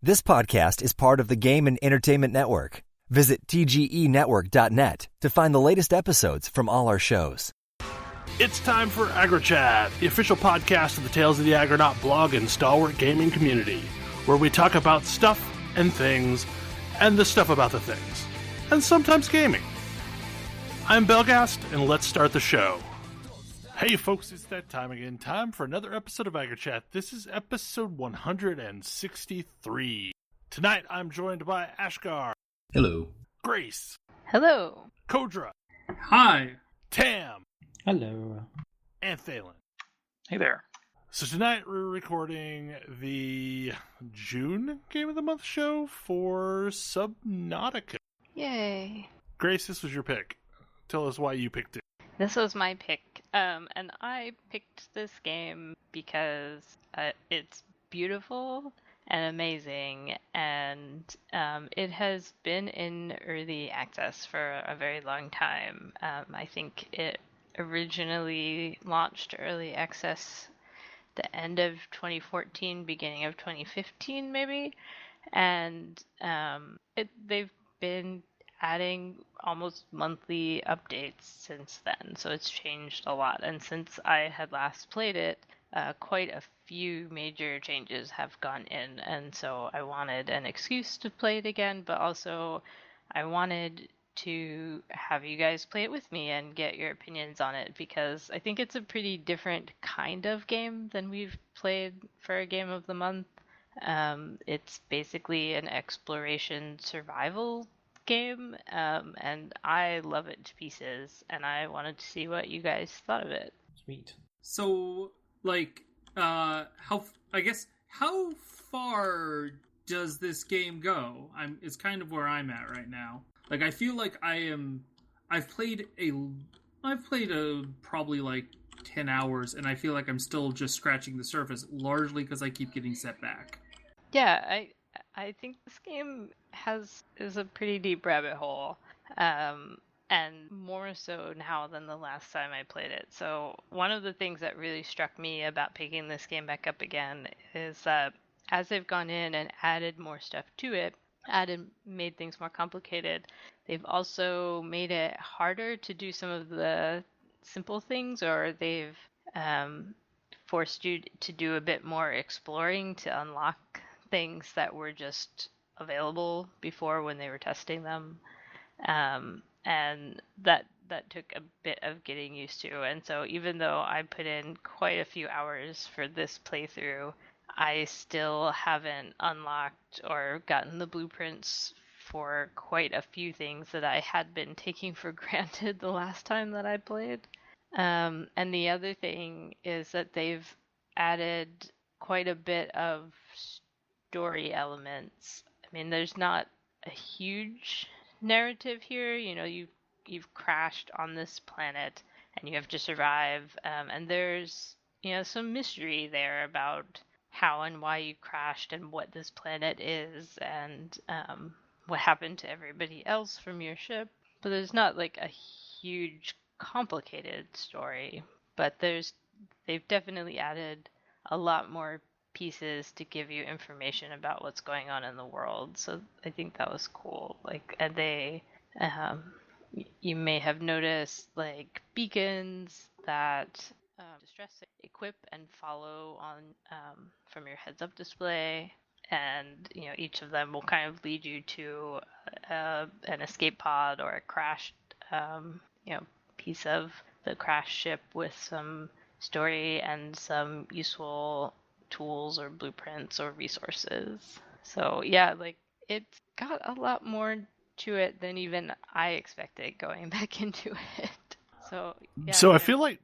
This podcast is part of the Game and Entertainment Network. Visit tgenetwork.net to find the latest episodes from all our shows. It's time for AggroChat, the official podcast of the Tales of the Aggronaut blog and stalwart gaming community, where we talk about stuff and things, and the stuff about the things, and sometimes gaming. I'm Belgast, and let's start the show. Hey folks, it's that time again. Time for another episode of AggroChat. This is episode 163. Tonight I'm joined by Ashgar. Hello. Grace. Hello. Kodra. Hi. Tam. Hello. And Thalen. Hey there. So tonight we're recording the June Game of the Month show for Subnautica. Yay. Grace, this was your pick. Tell us why you picked it. This was my pick. And I picked this game because it's beautiful and amazing, and it has been in early access for a very long time. I think it originally launched early access the end of 2014, beginning of 2015 maybe, and they've been adding almost monthly updates since then, so it's changed a lot. And since I had last played it, quite a few major changes have gone in, and so I wanted an excuse to play it again, but also I wanted to have you guys play it with me and get your opinions on it, because I think it's a pretty different kind of game than we've played for a game of the month. It's basically an exploration survival game, and I love it to pieces, and I wanted to see what you guys thought of it. Sweet. So, how far does this game go? It's kind of where I'm at right now. Like, I feel like I've played probably 10 hours, and I feel like I'm still just scratching the surface, largely because I keep getting set back. Yeah, I think this game is a pretty deep rabbit hole, and more so now than the last time I played it. So one of the things that really struck me about picking this game back up again is that as they've gone in and added more stuff to it, made things more complicated, they've also made it harder to do some of the simple things, or they've forced you to do a bit more exploring to unlock things that were just available before when they were testing them, and that took a bit of getting used to. And so even though I put in quite a few hours for this playthrough, I still haven't unlocked or gotten the blueprints for quite a few things that I had been taking for granted the last time that I played. And the other thing is that they've added quite a bit of story elements. I mean, there's not a huge narrative here. You know, you've crashed on this planet and you have to survive, and there's, you know, some mystery there about how and why you crashed and what this planet is, and what happened to everybody else from your ship. But there's not like a huge complicated story, but they've definitely added a lot more pieces to give you information about what's going on in the world. So I think that was cool. Like, and they you may have noticed like beacons that distress equip and follow on from your heads up display, and you know, each of them will kind of lead you to an escape pod or a crashed piece of the crashed ship with some story and some useful tools or blueprints or resources. So yeah, like, it's got a lot more to it than even I expected going back into it. So yeah. So I feel like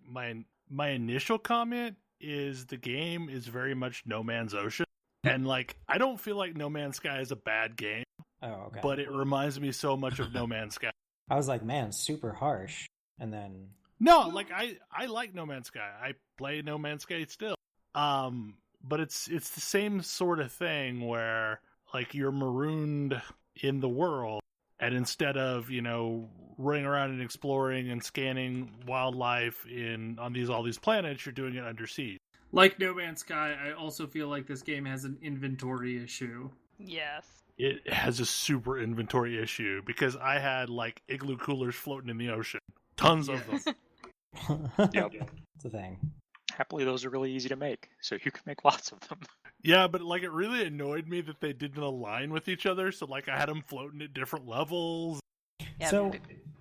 my initial comment is the game is very much No Man's Ocean, and like, I don't feel like No Man's Sky is a bad game. Oh, okay. But it reminds me so much of No Man's Sky. I was like, man, super harsh. And then... No, like, I like No Man's Sky. I play No Man's Sky still. But it's the same sort of thing where, like, you're marooned in the world, and instead of, you know, running around and exploring and scanning wildlife on all these planets, you're doing it under siege. Like No Man's Sky, I also feel like this game has an inventory issue. Yes. It has a super inventory issue because I had like igloo coolers floating in the ocean. Tons of them. Yep. It's a thing. Happily, those are really easy to make, so you can make lots of them. Yeah, but like it really annoyed me that they didn't align with each other. So like I had them floating at different levels. Yeah, So-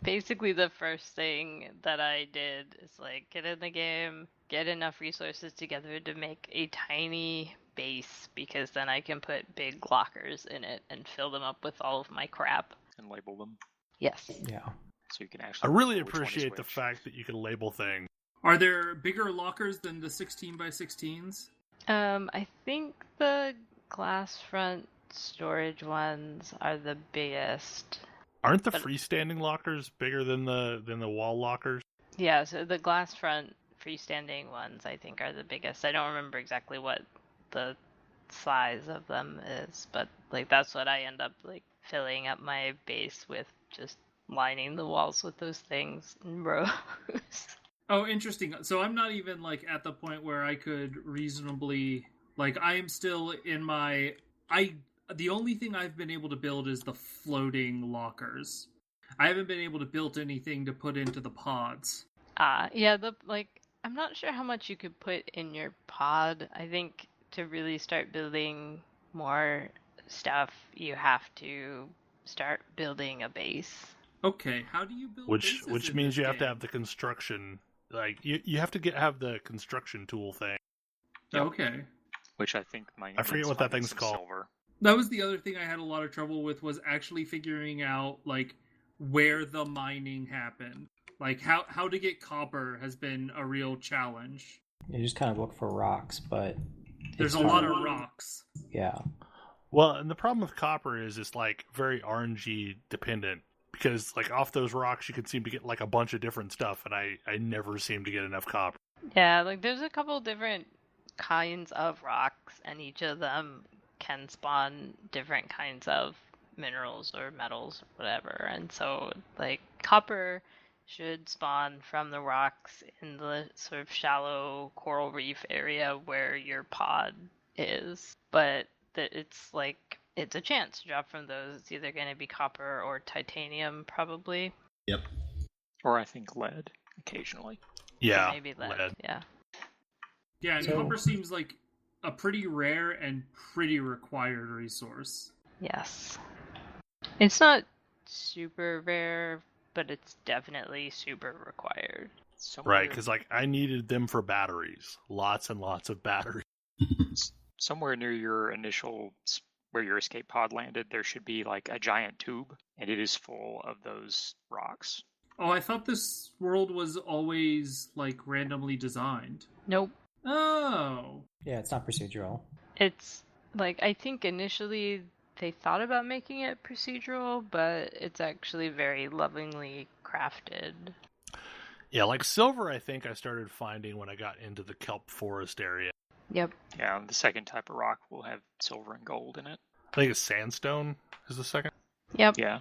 basically the first thing that I did is like get in the game, get enough resources together to make a tiny base, because then I can put big lockers in it and fill them up with all of my crap. And label them, Yes. Yeah. so you can I actually really remember which one is appreciate the which. fact that you can label things. Are there bigger lockers than the 16x16s? I think the glass front storage ones are the biggest. Aren't the But- freestanding lockers bigger than the wall lockers? Yeah, so the glass front freestanding ones I think are the biggest. I don't remember exactly what the size of them is, but like that's what I end up like filling up my base with, just lining the walls with those things in rows. Oh, interesting. So I'm not even like at the point where I could reasonably like I am still in my the only thing I've been able to build is the floating lockers. I haven't been able to build anything to put into the pods. Yeah, I'm not sure how much you could put in your pod. I think to really start building more stuff, you have to start building a base. Okay, how do you build Which bases in means this you have to game? have the construction, like you have to have the construction tool thing. Yep. Okay. Which I think might. I forget what that thing's called. Silver. That was the other thing I had a lot of trouble with, was actually figuring out like where the mining happened. Like how to get copper has been a real challenge. You just kind of look for rocks, but There's a it's lot hard. of rocks. Yeah. Well, and the problem with copper is it's like very RNG dependent, because like off those rocks you can seem to get like a bunch of different stuff, and I never seem to get enough copper. Yeah, like there's a couple different kinds of rocks, and each of them can spawn different kinds of minerals or metals or whatever. And so like copper should spawn from the rocks in the sort of shallow coral reef area where your pod is, but it's a chance to drop from those. It's either going to be copper or titanium, probably. Yep. Or I think lead occasionally. Yeah, Or maybe lead. Yeah. Yeah, and So- copper seems like a pretty rare and pretty required resource. Yes. It's not super rare, but it's definitely super required. Somewhere, Right, because like I needed them for batteries, lots and lots of batteries. somewhere near your initial where your escape pod landed, there should be like a giant tube, and it is full of those rocks. Oh, I thought this world was always like randomly designed. Nope. Oh. Yeah, it's not procedural. It's like, I think initially they thought about making it procedural, but it's actually very lovingly crafted. Yeah, like silver I think I started finding when I got into the kelp forest area. Yep. Yeah, the second type of rock will have silver and gold in it. I think it's sandstone is the second. Yep. Yeah.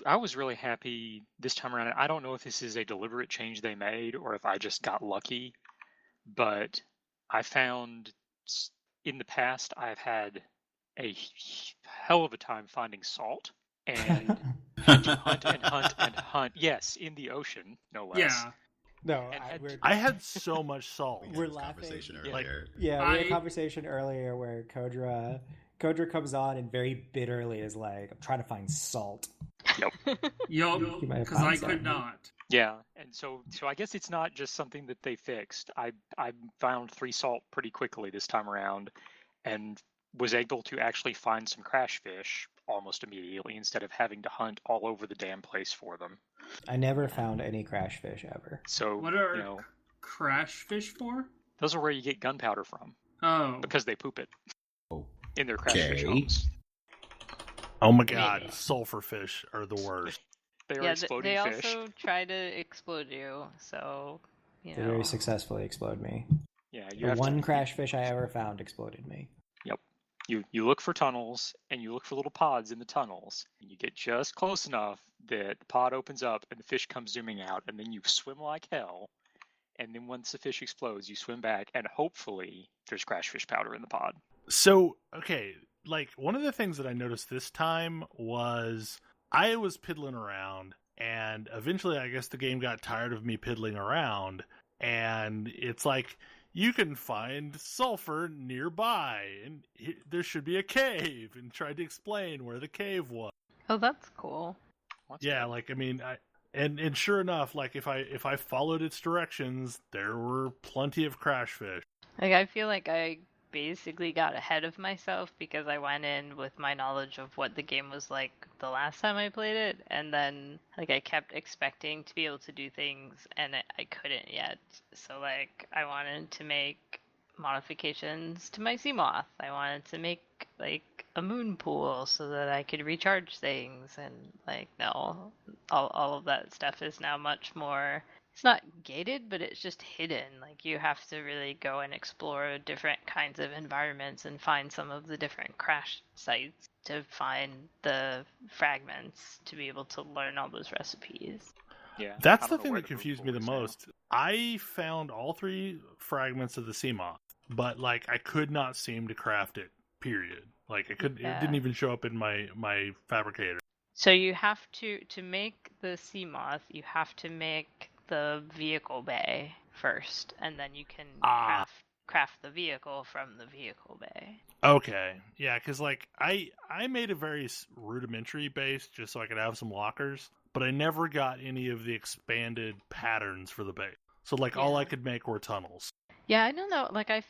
I was really happy this time around. I don't know if this is a deliberate change they made or if I just got lucky, but I found in the past I've had a hell of a time finding salt and hunt and hunt and hunt. Yes, in the ocean, no less. Yeah. No, And I had so much salt. We had We're this laughing. conversation Yeah. earlier. yeah, we had a I- conversation earlier where Kodra comes on and very bitterly is like, I'm trying to find salt. Yup, You might have because I found some. could not. Yeah, and so I guess it's not just something that they fixed. I found 3 salt pretty quickly this time around, and was able to actually find some crash fish almost immediately instead of having to hunt all over the damn place for them. I never found any crash fish ever. So What are you know, crash fish for? those are where you get gunpowder from Oh. because they poop it Oh, in their crash fish okay. homes. Oh my god, sulfur fish are the worst. They are Yeah, exploding they fish. also try to explode you, so, you They know. very successfully explode me. Yeah, you The have one to, crash fish I ever found exploded me. you look for tunnels and you look for little pods in the tunnels, and you get just close enough that the pod opens up and the fish comes zooming out, and then you swim like hell. And then once the fish explodes, you swim back, and hopefully there's crash fish powder in the pod. So, okay, like, one of the things that I noticed this time was I was piddling around, and eventually I guess the game got tired of me piddling around, and it's like, you can find sulfur nearby, and there should be a cave, and tried to explain where the cave was. Oh, that's cool. Yeah, like, I mean, and sure enough, like, if I followed its directions, there were plenty of crash fish. Like, I feel like I basically got ahead of myself because I went in with my knowledge of what the game was like the last time I played it, and then, like, I kept expecting to be able to do things, and I couldn't yet. So, like, I wanted to make modifications to my sea moth. I wanted to make, like, a moon pool so that I could recharge things, and, like, no, all of that stuff is now much more, it's not gated, but it's just hidden. Like, you have to really go and explore different kinds of environments and find some of the different crash sites to find the fragments to be able to learn all those recipes. Yeah, That's the thing that confused me the most. I found all 3 fragments of the sea moth, but, like, I could not seem to craft it, period. Like, it didn't even show up in my fabricator. So you have to make the sea moth, you have to make the vehicle bay first, and then you can craft the vehicle from the vehicle bay. Okay, yeah, because, like, I made a very rudimentary base just so I could have some lockers, but I never got any of the expanded patterns for the base. So, like, all I could make were tunnels. Yeah, I don't know. Like, I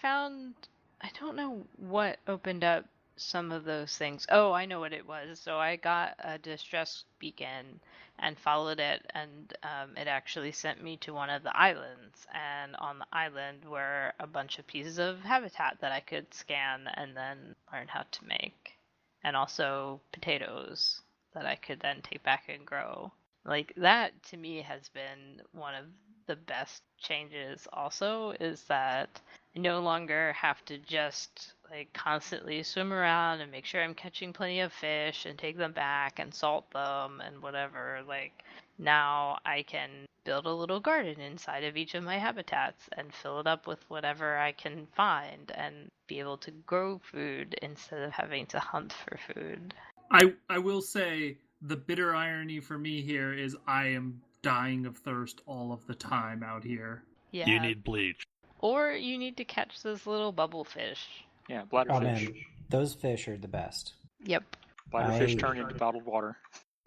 don't know what opened up some of those things. Oh, I know what it was. So I got a distress beacon and followed it, and it actually sent me to one of the islands. And on the island were a bunch of pieces of habitat that I could scan and then learn how to make. And also potatoes that I could then take back and grow. Like, that to me has been one of the best changes also, is that I no longer have to just, like, constantly swim around and make sure I'm catching plenty of fish and take them back and salt them and whatever. Like, now I can build a little garden inside of each of my habitats and fill it up with whatever I can find and be able to grow food instead of having to hunt for food. I will say the bitter irony for me here is I am dying of thirst all of the time out here. Yeah. You need bleach. Or you need to catch those little bubble fish. Yeah, bladderfish. Oh man, those fish are the best. Yep. Bladderfish turn into bottled water.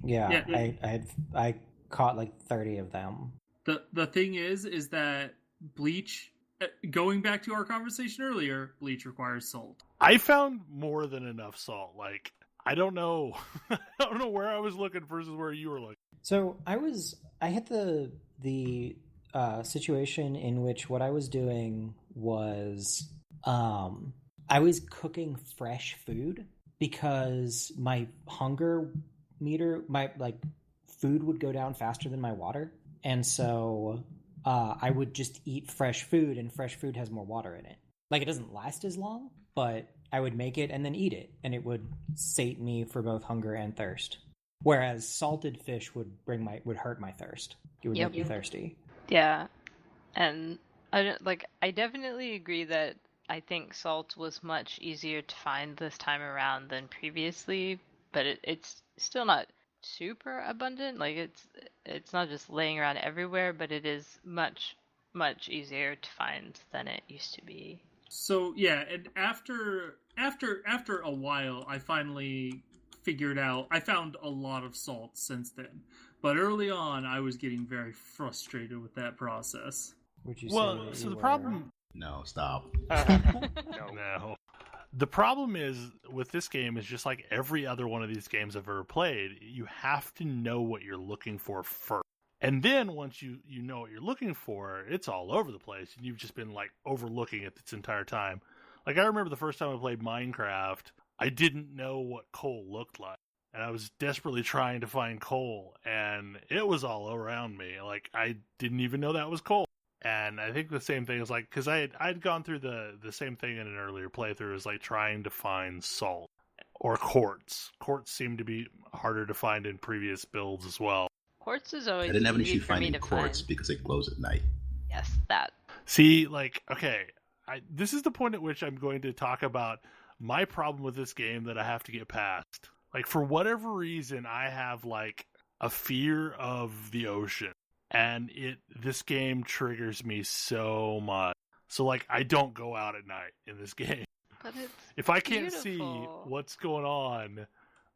Yeah, I caught like 30 of them. The thing is that bleach, going back to our conversation earlier, bleach requires salt. I found more than enough salt. Like, I don't know. I don't know where I was looking versus where you were looking. So I hit the situation in which what I was doing was I was cooking fresh food because my hunger meter, my food would go down faster than my water, and so I would just eat fresh food, and fresh food has more water in it. Like, it doesn't last as long, but I would make it and then eat it, and it would sate me for both hunger and thirst. Whereas salted fish would hurt my thirst. It would make me thirsty. Yeah, and I definitely agree that I think salt was much easier to find this time around than previously, but it's still not super abundant. Like, it's not just laying around everywhere, but it is much easier to find than it used to be. So yeah, and after a while, I finally figured out. I found a lot of salt since then, but early on, I was getting very frustrated with that process. Would you Well, say so the problem... No, stop. No. The problem is, with this game, is just like every other one of these games I've ever played, you have to know what you're looking for first. And then once you know what you're looking for, it's all over the place, and you've just been, like, overlooking it this entire time. Like, I remember the first time I played Minecraft, I didn't know what coal looked like. And I was desperately trying to find coal, and it was all around me. Like, I didn't even know that was coal. And I think the same thing is, like, because I'd gone through the same thing in an earlier playthrough, is like trying to find salt or quartz. Quartz seemed to be harder to find in previous builds as well. Quartz is always I didn't have an easy issue for me finding to quartz find. because it glows at night. Yes, that. See, like, okay, this is the point at which I'm going to talk about my problem with this game that I have to get past. Like, for whatever reason, I have, like, a fear of the ocean. And this game triggers me so much. So, like, I don't go out at night in this game. But it's If I can't beautiful. see what's going on,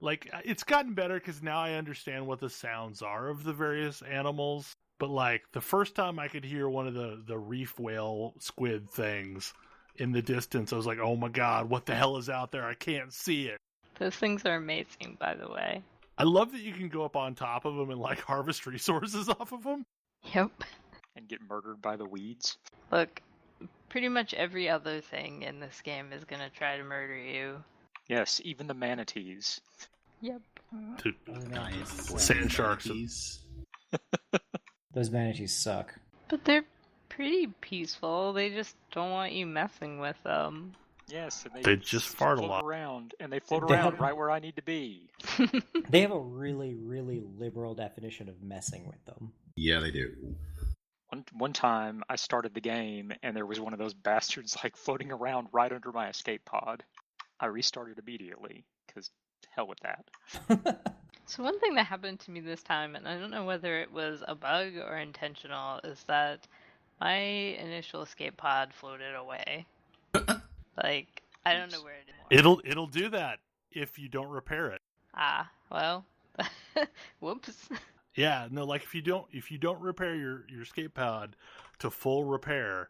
like, it's gotten better because now I understand what the sounds are of the various animals. But, like, the first time I could hear one of the reef whale squid things in the distance, I was like, oh my god, what the hell is out there? I can't see it. Those things are amazing, by the way. I love that you can go up on top of them and, like, harvest resources off of them. Yep. And get murdered by the weeds. Look, pretty much every other thing in this game is gonna try to murder you. Yes, even the manatees. Yep. Dude, Nice. sand sharks. Those manatees suck. But they're pretty peaceful. They just don't want you messing with them. Yes, and They just fart a float lot. around, and they float They around have- right where I need to be. They have a really, really liberal definition of messing with them. Yeah, they do. One time, I started the game, and there was one of those bastards like floating around right under my escape pod. I restarted immediately, because hell with that. So one thing that happened to me this time, and I don't know whether it was a bug or intentional, is that my initial escape pod floated away. Like, I don't know where it is. It'll do that if you don't repair it. Ah, well, whoops. Yeah, no, like if you don't repair your escape pod to full repair,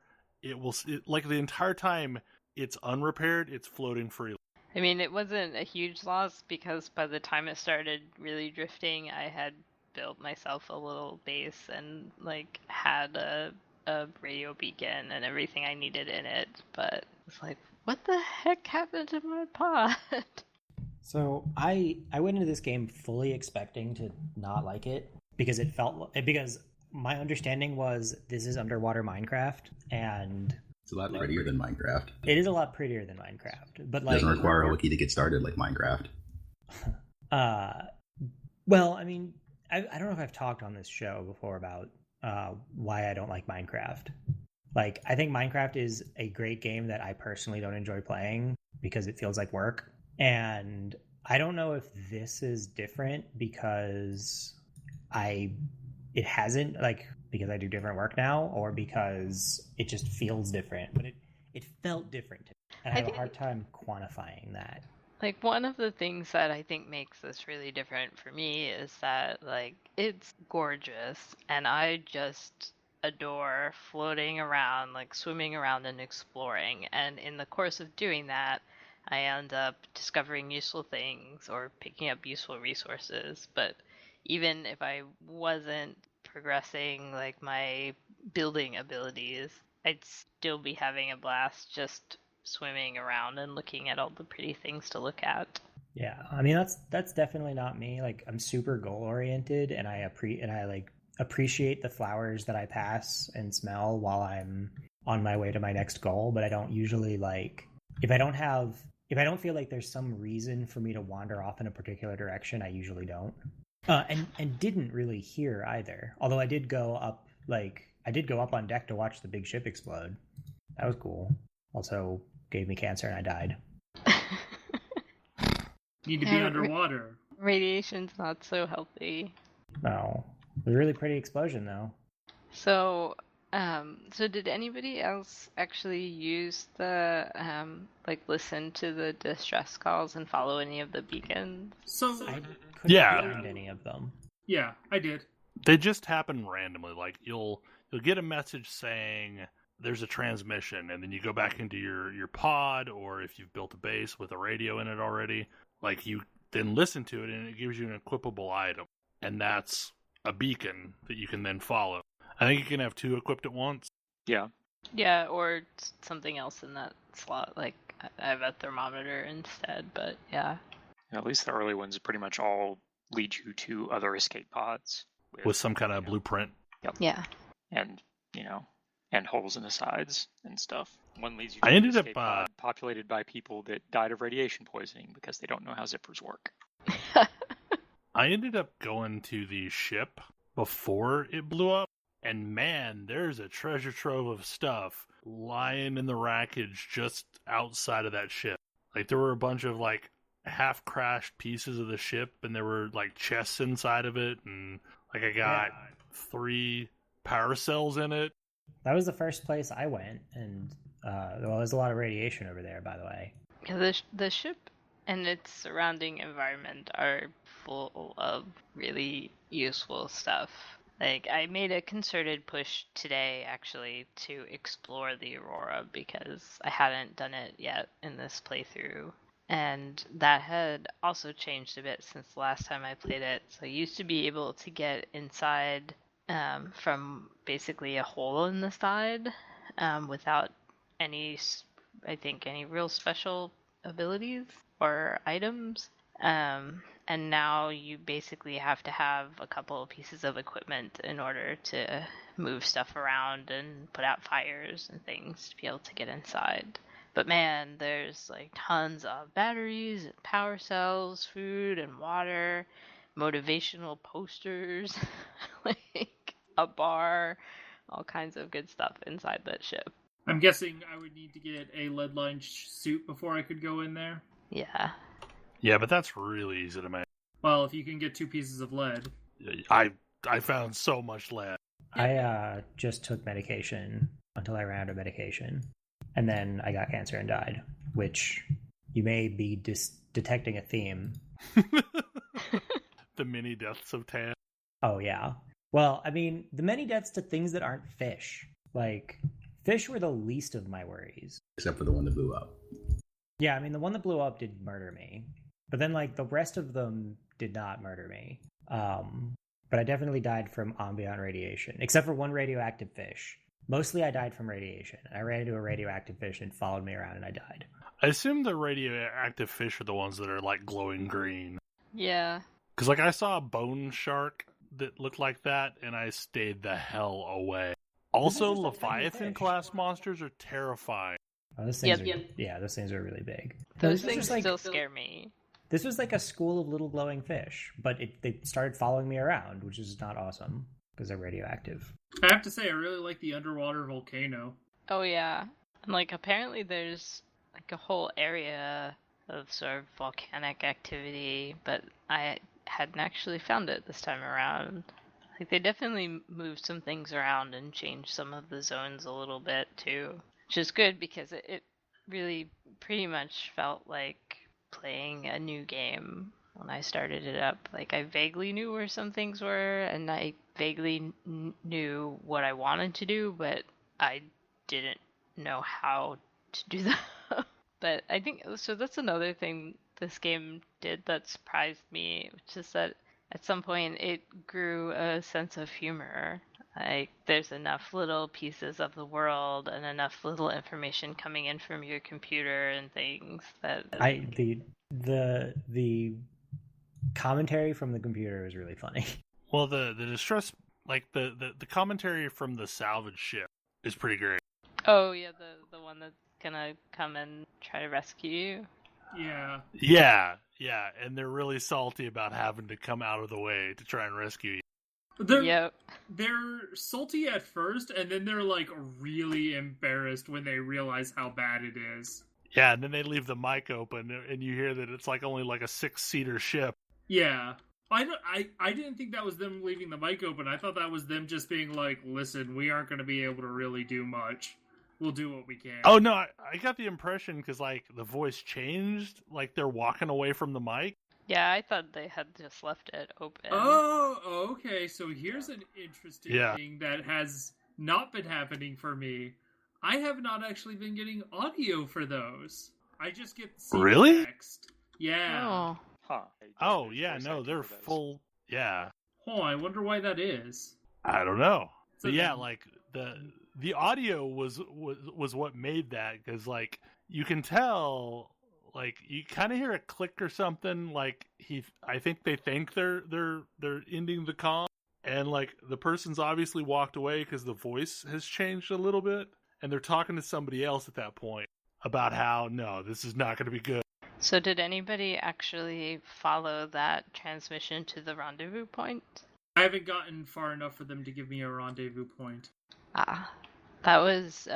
like the entire time it's unrepaired, it's floating freely. I mean, it wasn't a huge loss because by the time it started really drifting, I had built myself a little base and like had a radio beacon and everything I needed in it. But it's like, what the heck happened to my pod? So I went into this game fully expecting to not like it because because my understanding was this is underwater Minecraft and It's a lot prettier than Minecraft. it is a lot prettier than Minecraft. But It like doesn't require a wiki to get started like Minecraft. well, I mean, I don't know if I've talked on this show before about why I don't like Minecraft. Like, I think Minecraft is a great game that I personally don't enjoy playing because it feels like work. And I don't know if this is different because it hasn't, like, because I do different work now or because it just feels different. But it felt different to me. And I have a hard time quantifying that. Like, one of the things that I think makes this really different for me is that, like, it's gorgeous, and I just adore floating around, like, swimming around and exploring, and in the course of doing that, I end up discovering useful things or picking up useful resources, but even if I wasn't progressing, like, my building abilities, I'd still be having a blast just swimming around and looking at all the pretty things to look at. Yeah, I mean that's definitely not me. Like, I'm super goal oriented, and I appreciate the flowers that I pass and smell while I'm on my way to my next goal. But I don't usually, like, if I don't feel like there's some reason for me to wander off in a particular direction, I usually don't. And didn't really here either. Although I did go up on deck to watch the big ship explode. That was cool. Also gave me cancer and I died. Need to be underwater. Radiation's not so healthy. No. It was a really pretty explosion though. So did anybody else actually use the listen to the distress calls and follow any of the beacons? So I couldn't Yeah. find any of them. yeah, I did. They just happen randomly. Like you'll get a message saying there's a transmission, and then you go back into your pod, or if you've built a base with a radio in it already, like you then listen to it, and it gives you an equipable item, and that's a beacon that you can then follow. I think you can have 2 equipped at once. Yeah. Yeah, or something else in that slot. Like, I have a thermometer instead, but yeah. At least the early ones pretty much all lead you to other escape pods. With some kind of blueprint. Yep. Yeah. And, and holes in the sides and stuff. One leads you I to ended an up, escape pod populated by people that died of radiation poisoning because they don't know how zippers work. I ended up going to the ship before it blew up, and man, there's a treasure trove of stuff lying in the wreckage just outside of that ship. Like there were a bunch of like half-crashed pieces of the ship, and there were like chests inside of it, and like I got 3 power cells in it. That was the first place I went, and well, there's a lot of radiation over there, by the way. Yeah, the ship and its surrounding environment are full of really useful stuff. Like, I made a concerted push today, actually, to explore the Aurora, because I hadn't done it yet in this playthrough. And that had also changed a bit since the last time I played it. So I used to be able to get inside from basically a hole in the side without any real special abilities or items. And now you basically have to have a couple of pieces of equipment in order to move stuff around and put out fires and things to be able to get inside. But man, there's like tons of batteries and power cells, food and water, motivational posters, like a bar, all kinds of good stuff inside that ship. I'm guessing I would need to get a lead-lined suit before I could go in there. Yeah. Yeah, but that's really easy to make. Well, if you can get 2 pieces of lead. I found so much lead. I just took medication until I ran out of medication. And then I got cancer and died, which you may be detecting a theme. The many deaths of Tan. Oh, yeah. Well, I mean, the many deaths to things that aren't fish. Like, fish were the least of my worries. Except for the one that blew up. Yeah, I mean, the one that blew up did murder me. But then, like, the rest of them did not murder me. But I definitely died from ambient radiation, except for one radioactive fish. Mostly I died from radiation. I ran into a radioactive fish and it followed me around and I died. I assume the radioactive fish are the ones that are like glowing green. Yeah. Because like I saw a bone shark that looked like that and I stayed the hell away. Also, Leviathan class monsters are terrifying. Oh, those things those things are really big. Those things still scare me. This was like a school of little glowing fish, but they started following me around, which is not awesome because they're radioactive. I have to say, I really like the underwater volcano. Oh yeah, and like apparently there's like a whole area of sort of volcanic activity, but I hadn't actually found it this time around. Like they definitely moved some things around and changed some of the zones a little bit too, which is good because it really pretty much felt like playing a new game when I started it up. Like I vaguely knew where some things were and I vaguely knew what I wanted to do, but I didn't know how to do that. But I think so that's another thing this game did that surprised me, which is that at some point it grew a sense of humor. Like there's enough little pieces of the world and enough little information coming in from your computer and things that the commentary from the computer was really funny. Well, the distress, like the commentary from the salvage ship is pretty great. Oh yeah, the one that's gonna come and try to rescue you. Yeah, and they're really salty about having to come out of the way to try and rescue you. They're salty at first, and then they're like really embarrassed when they realize how bad it is. Yeah, and then they leave the mic open, and you hear that it's like only like a 6-seater ship. Yeah, I didn't think that was them leaving the mic open. I thought that was them just being like, "Listen, we aren't going to be able to really do much. We'll do what we can." Oh no, I got the impression because like the voice changed, like they're walking away from the mic. Yeah, I thought they had just left it open. Oh, okay. So here's an interesting thing that has not been happening for me. I have not actually been getting audio for those. I just get text. Yeah. Oh. Huh. Oh, yeah, no, they're full. Yeah. Oh, I wonder why that is. I don't know. So but yeah, like the audio was what made that, because like you can tell, like you kind of hear a click or something. Like I think they think they're ending the call, and like the person's obviously walked away because the voice has changed a little bit, and they're talking to somebody else at that point about how no, this is not going to be good. So did anybody actually follow that transmission to the rendezvous point? I haven't gotten far enough for them to give me a rendezvous point. That was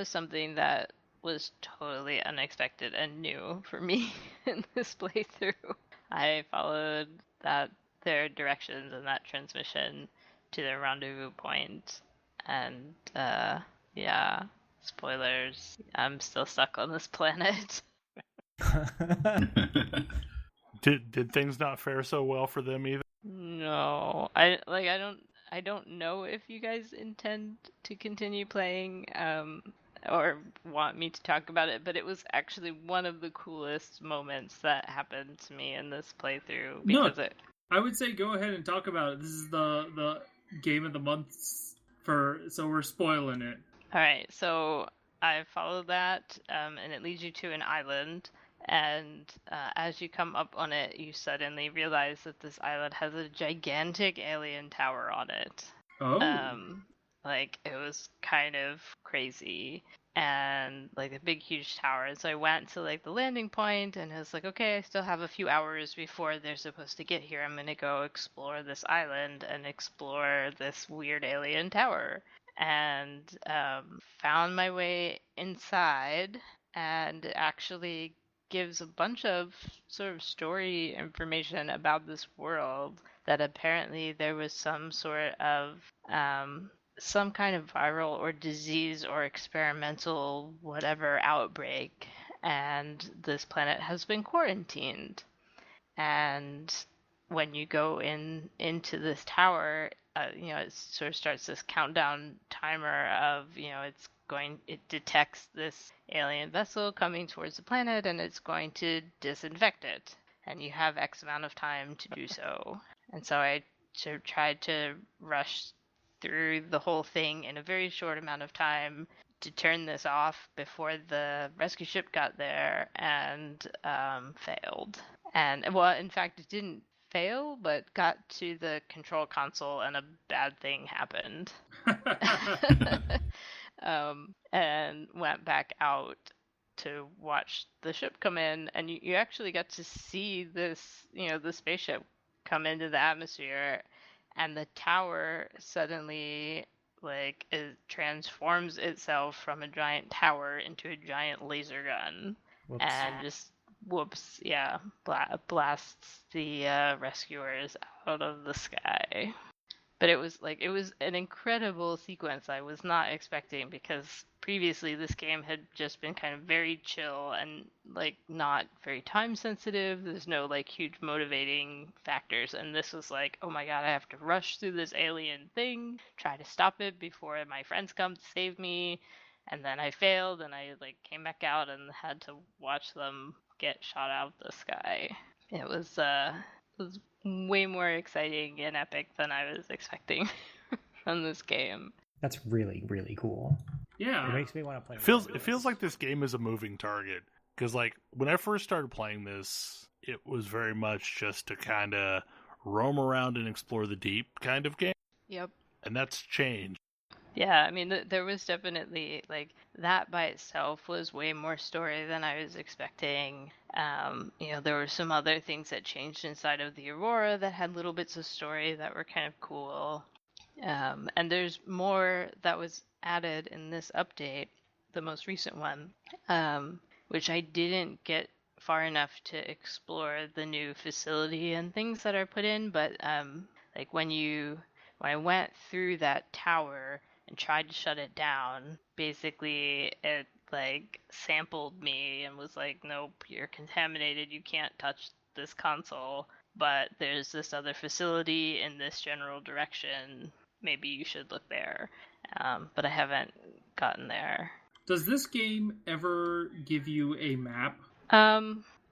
something that was totally unexpected and new for me in this playthrough. I followed their directions and that transmission to their rendezvous point, and yeah, spoilers. I'm still stuck on this planet. Did things not fare so well for them either? No, I don't know if you guys intend to continue playing, or want me to talk about it, but it was actually one of the coolest moments that happened to me in this playthrough because I would say go ahead and talk about it. This is the game of the month so we're spoiling it. All right, so I followed that, and it leads you to an island. And as you come up on it, you suddenly realize that this island has a gigantic alien tower on it. Oh. Like, it was kind of crazy. And, like, a big, huge tower. And so I went to, like, the landing point, and I was like, okay, I still have a few hours before they're supposed to get here. I'm going to go explore this island and explore this weird alien tower. And found my way inside, and it actually gives a bunch of sort of story information about this world, that apparently there was some sort of some kind of viral or disease or experimental whatever outbreak, and this planet has been quarantined. And when you go into this tower, it sort of starts this countdown timer of, it detects this alien vessel coming towards the planet, and it's going to disinfect it, and you have X amount of time to do so. And so I sort of tried to rush through the whole thing in a very short amount of time to turn this off before the rescue ship got there, and failed. And, well, in fact, it didn't fail, but got to the control console and a bad thing happened. And went back out to watch the ship come in, and you actually got to see this, the spaceship come into the atmosphere, and the tower suddenly, like, it transforms itself from a giant tower into a giant laser gun. Whoops. And just blasts the rescuers out of the sky. But it was an incredible sequence I was not expecting, because previously this game had just been kind of very chill and, like, not very time sensitive. There's no, like, huge motivating factors, and this was like, oh my god, I have to rush through this alien thing, try to stop it before my friends come to save me. And then I failed, and I, like, came back out and had to watch them get shot out of the sky. It was way more exciting and epic than I was expecting from this game. That's really, really cool. Yeah. It makes me want to play more. It feels like this game is a moving target. Because, like, when I first started playing this, it was very much just to kind of roam around and explore the deep kind of game. Yep. And that's changed. Yeah, I mean, there was definitely, like, that by itself was way more story than I was expecting. There were some other things that changed inside of the Aurora that had little bits of story that were kind of cool. And there's more that was added in this update, the most recent one, which I didn't get far enough to explore the new facility and things that are put in, but like when I went through that tower and tried to shut it down, basically it, like, sampled me and was like, nope, you're contaminated, you can't touch this console, but there's this other facility in this general direction, maybe you should look there. But I haven't gotten there. Does this game ever give you a map?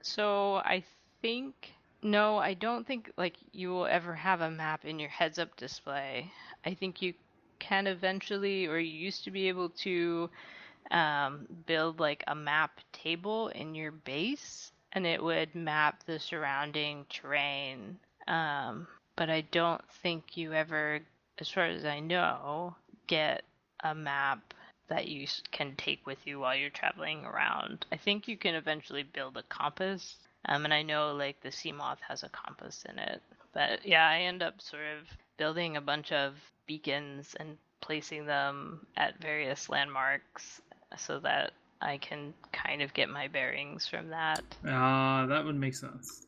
So I think... No, I don't think, like, you will ever have a map in your heads-up display. I think you can eventually, or you used to be able to build, like, a map table in your base, and it would map the surrounding terrain. But I don't think you ever, as far as I know, get a map that you can take with you while you're traveling around. I think you can eventually build a compass. And I know, like, the Seamoth has a compass in it. But, yeah, I end up sort of building a bunch of beacons and placing them at various landmarks so that I can kind of get my bearings from that. That would make sense.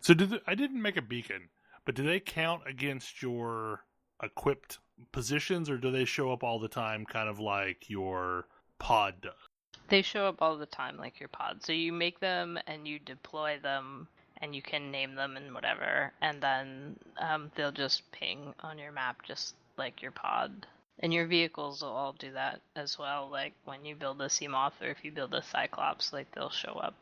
So I didn't make a beacon, but do they count against your equipped positions, or do they show up all the time, kind of like your pod does? They show up all the time like your pod. So you make them and you deploy them and you can name them and whatever, and then they'll just ping on your map just like your pod. And your vehicles will all do that as well, like when you build a Seamoth or if you build a Cyclops, like they'll show up.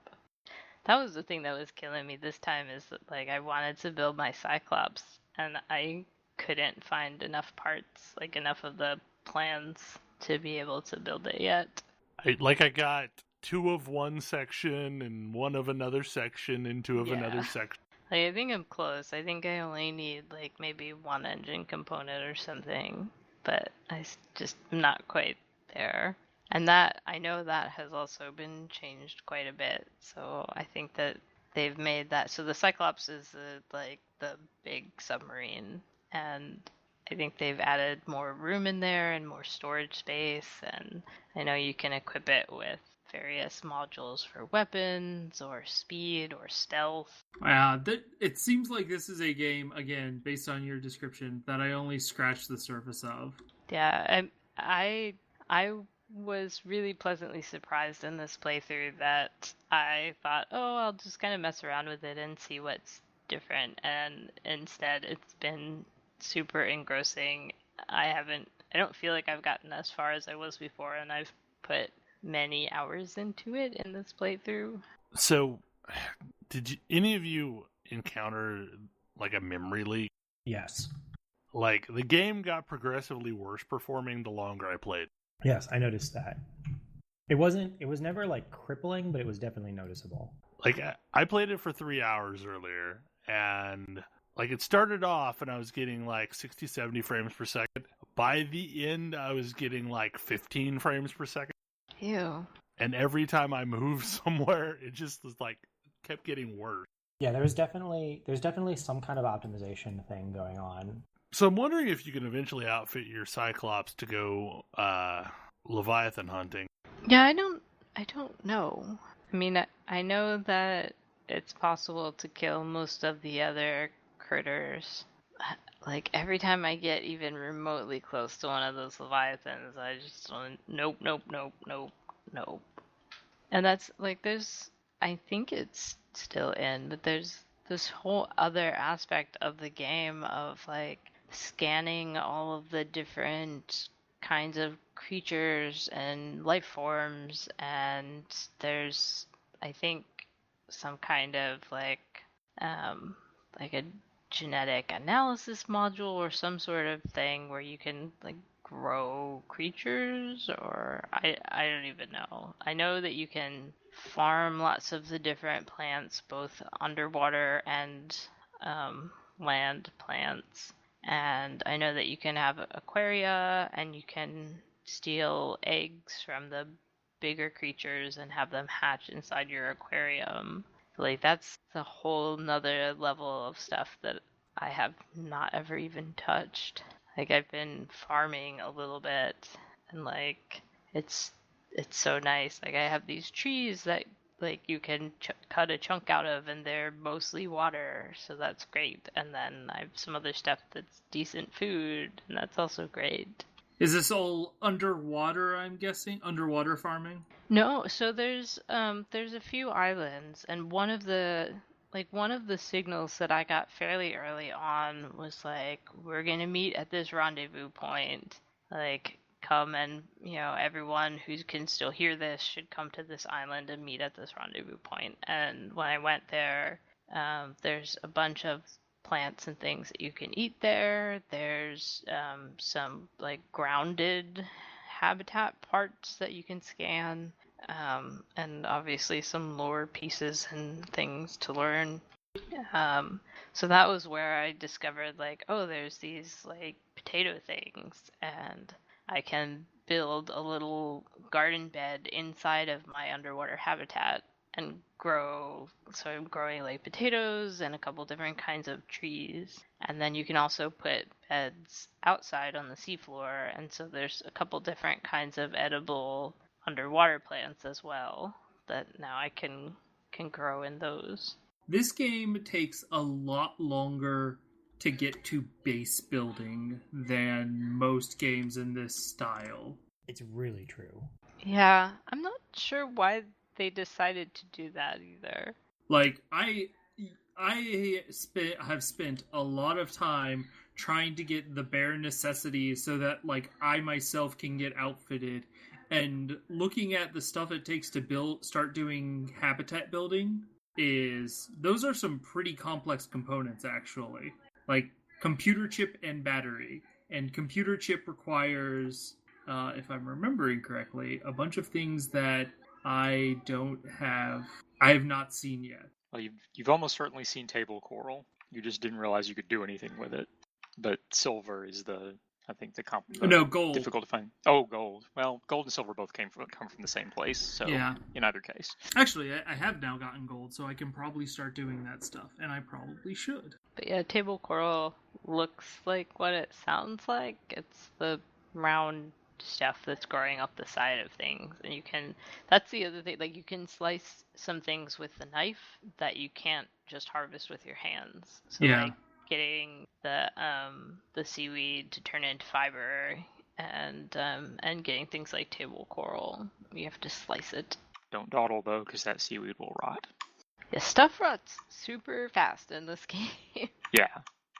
That was the thing that was killing me this time, is that like I wanted to build my Cyclops and I couldn't find enough parts, like enough of the plans to be able to build it yet. I got 2 of one section and 1 of another section and 2 of another section. Like, I think I'm close. I think I only need like maybe 1 engine component or something, but I just am not quite there. And that, I know that has also been changed quite a bit. So I think that they've made that. So the Cyclops is the big submarine, and I think they've added more room in there and more storage space. And I know you can equip it with various modules for weapons or speed or stealth. It seems like this is a game, again, based on your description, that I only scratched the surface of. Yeah, I was really pleasantly surprised in this playthrough that I thought, oh, I'll just kind of mess around with it and see what's different, and instead it's been super engrossing. I don't feel like I've gotten as far as I was before, and I've put many hours into it in this playthrough. So, did any of you encounter like a memory leak? Yes. Like, the game got progressively worse performing the longer I played. Yes, I noticed that. It was never like crippling, but it was definitely noticeable. Like, I played it for 3 hours earlier, and like it started off and I was getting like 60, 70 frames per second. By the end, I was getting like 15 frames per second. Ew. And every time I moved somewhere, it just was like kept getting worse. Yeah, there's definitely some kind of optimization thing going on. So I'm wondering if you can eventually outfit your Cyclops to go Leviathan hunting. Yeah, I don't know. I mean, I know that it's possible to kill most of the other critters. Like, every time I get even remotely close to one of those Leviathans, I just want nope. And that's, like, I think it's still in, but there's this whole other aspect of the game of, like, scanning all of the different kinds of creatures and life forms, and there's, I think, some kind of, like a genetic analysis module or some sort of thing where you can like grow creatures, or I don't even know. I know that you can farm lots of the different plants, both underwater and land plants, and I know that you can have aquaria and you can steal eggs from the bigger creatures and have them hatch inside your aquarium. Like, that's a whole nother level of stuff that I have not ever even touched. Like, I've been farming a little bit, and like it's so nice. Like, I have these trees that like you can cut a chunk out of, and they're mostly water, so that's great. And then I have some other stuff that's decent food, and that's also great. Is this all underwater, I'm guessing? Underwater farming? No, so there's a few islands, and one of the signals that I got fairly early on was like, we're gonna meet at this rendezvous point. Like, come and, everyone who can still hear this should come to this island and meet at this rendezvous point. And when I went there, there's a bunch of plants and things that you can eat there. There's some like grounded habitat parts that you can scan, and obviously some lore pieces and things to learn. So that was where I discovered like, oh, there's these like potato things, and I can build a little garden bed inside of my underwater habitat and grow. So I'm growing like potatoes and a couple different kinds of trees. And then you can also put beds outside on the seafloor. And so there's a couple different kinds of edible underwater plants as well that now I can grow in those. This game takes a lot longer to get to base building than most games in this style. It's really true. Yeah, I'm not sure why they decided to do that either. Like, I have spent a lot of time trying to get the bare necessities so that, like, I myself can get outfitted, and looking at the stuff it takes to start doing habitat building those are some pretty complex components, actually. Like, computer chip and battery. And computer chip requires, if I'm remembering correctly, a bunch of things that I have not seen yet. Well, you've almost certainly seen table coral. You just didn't realize you could do anything with it. But silver is Gold. difficult to find. Oh, gold. Well, gold and silver both come from the same place. So yeah. In either case. Actually, I have now gotten gold, so I can probably start doing that stuff, and I probably should. But yeah, table coral looks like what it sounds like. It's the round stuff that's growing up the side of things, and that's the other thing, like you can slice some things with the knife that you can't just harvest with your hands. So yeah. like getting the seaweed to turn into fiber and getting things like table coral, you have to slice it. Don't dawdle though, because that seaweed will rot. Yeah, stuff rots super fast in this game. Yeah,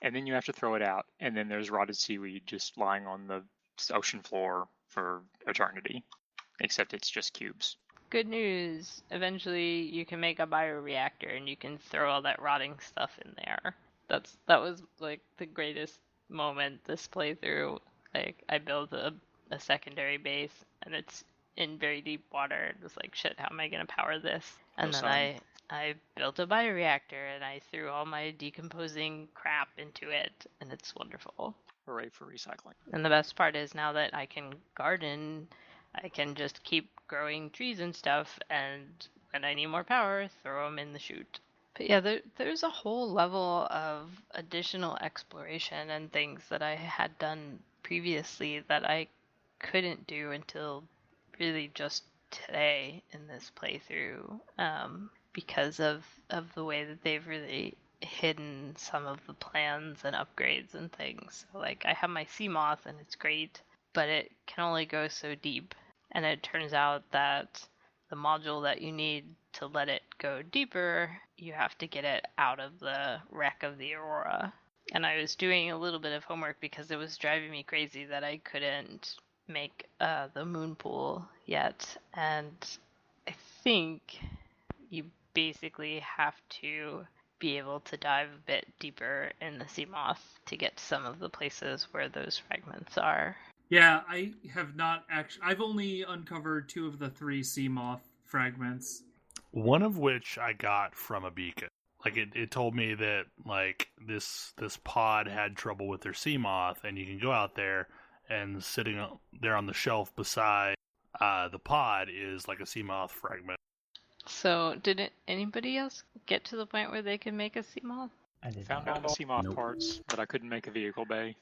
and then you have to throw it out, and then there's rotted seaweed just lying on the ocean floor for eternity, except it's just cubes. Good news, eventually you can make a bioreactor and you can throw all that rotting stuff in there. That was like the greatest moment this playthrough. Like I built a secondary base and it's in very deep water. It was like, shit, how am I gonna power this? And then I built a bioreactor and I threw all my decomposing crap into it, and it's wonderful. Hooray for recycling. And the best part is now that I can garden, I can just keep growing trees and stuff, and when I need more power, throw them in the chute. But yeah, there's a whole level of additional exploration and things that I had done previously that I couldn't do until really just today in this playthrough, because of the way that they've really hidden some of the plans and upgrades and things. So like I have my sea moth and it's great, but it can only go so deep, and it turns out that the module that you need to let it go deeper, you have to get it out of the wreck of the Aurora. And I was doing a little bit of homework because it was driving me crazy that I couldn't make the moon pool yet, and I think you basically have to be able to dive a bit deeper in the sea moth to get to some of the places where those fragments are. Yeah, I have not actually. I've only uncovered 2 of the 3 sea moth fragments. One of which I got from a beacon. Like it told me that like this pod had trouble with their sea moth, and you can go out there, and sitting there on the shelf beside the pod is like a sea moth fragment. So, did anybody else get to the point where they could make a sea moth? I did Found not. all the sea moth parts, but I couldn't make a vehicle bay.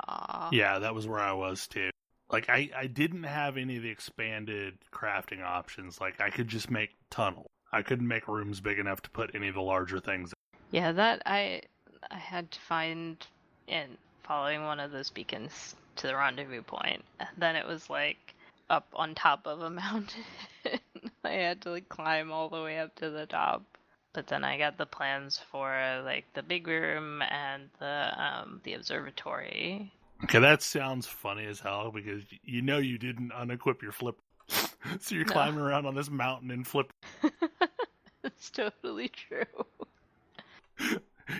Aww. Yeah, that was where I was too. Like I didn't have any of the expanded crafting options. Like I could just make tunnel. I couldn't make rooms big enough to put any of the larger things in. Yeah, that I had to find in following one of those beacons to the rendezvous point. And then it was like up on top of a mountain. I had to like climb all the way up to the top. But then I got the plans for like the big room and the observatory. Okay, that sounds funny as hell because you know you didn't unequip your flipper. So you're climbing around on this mountain and flip. It's totally true.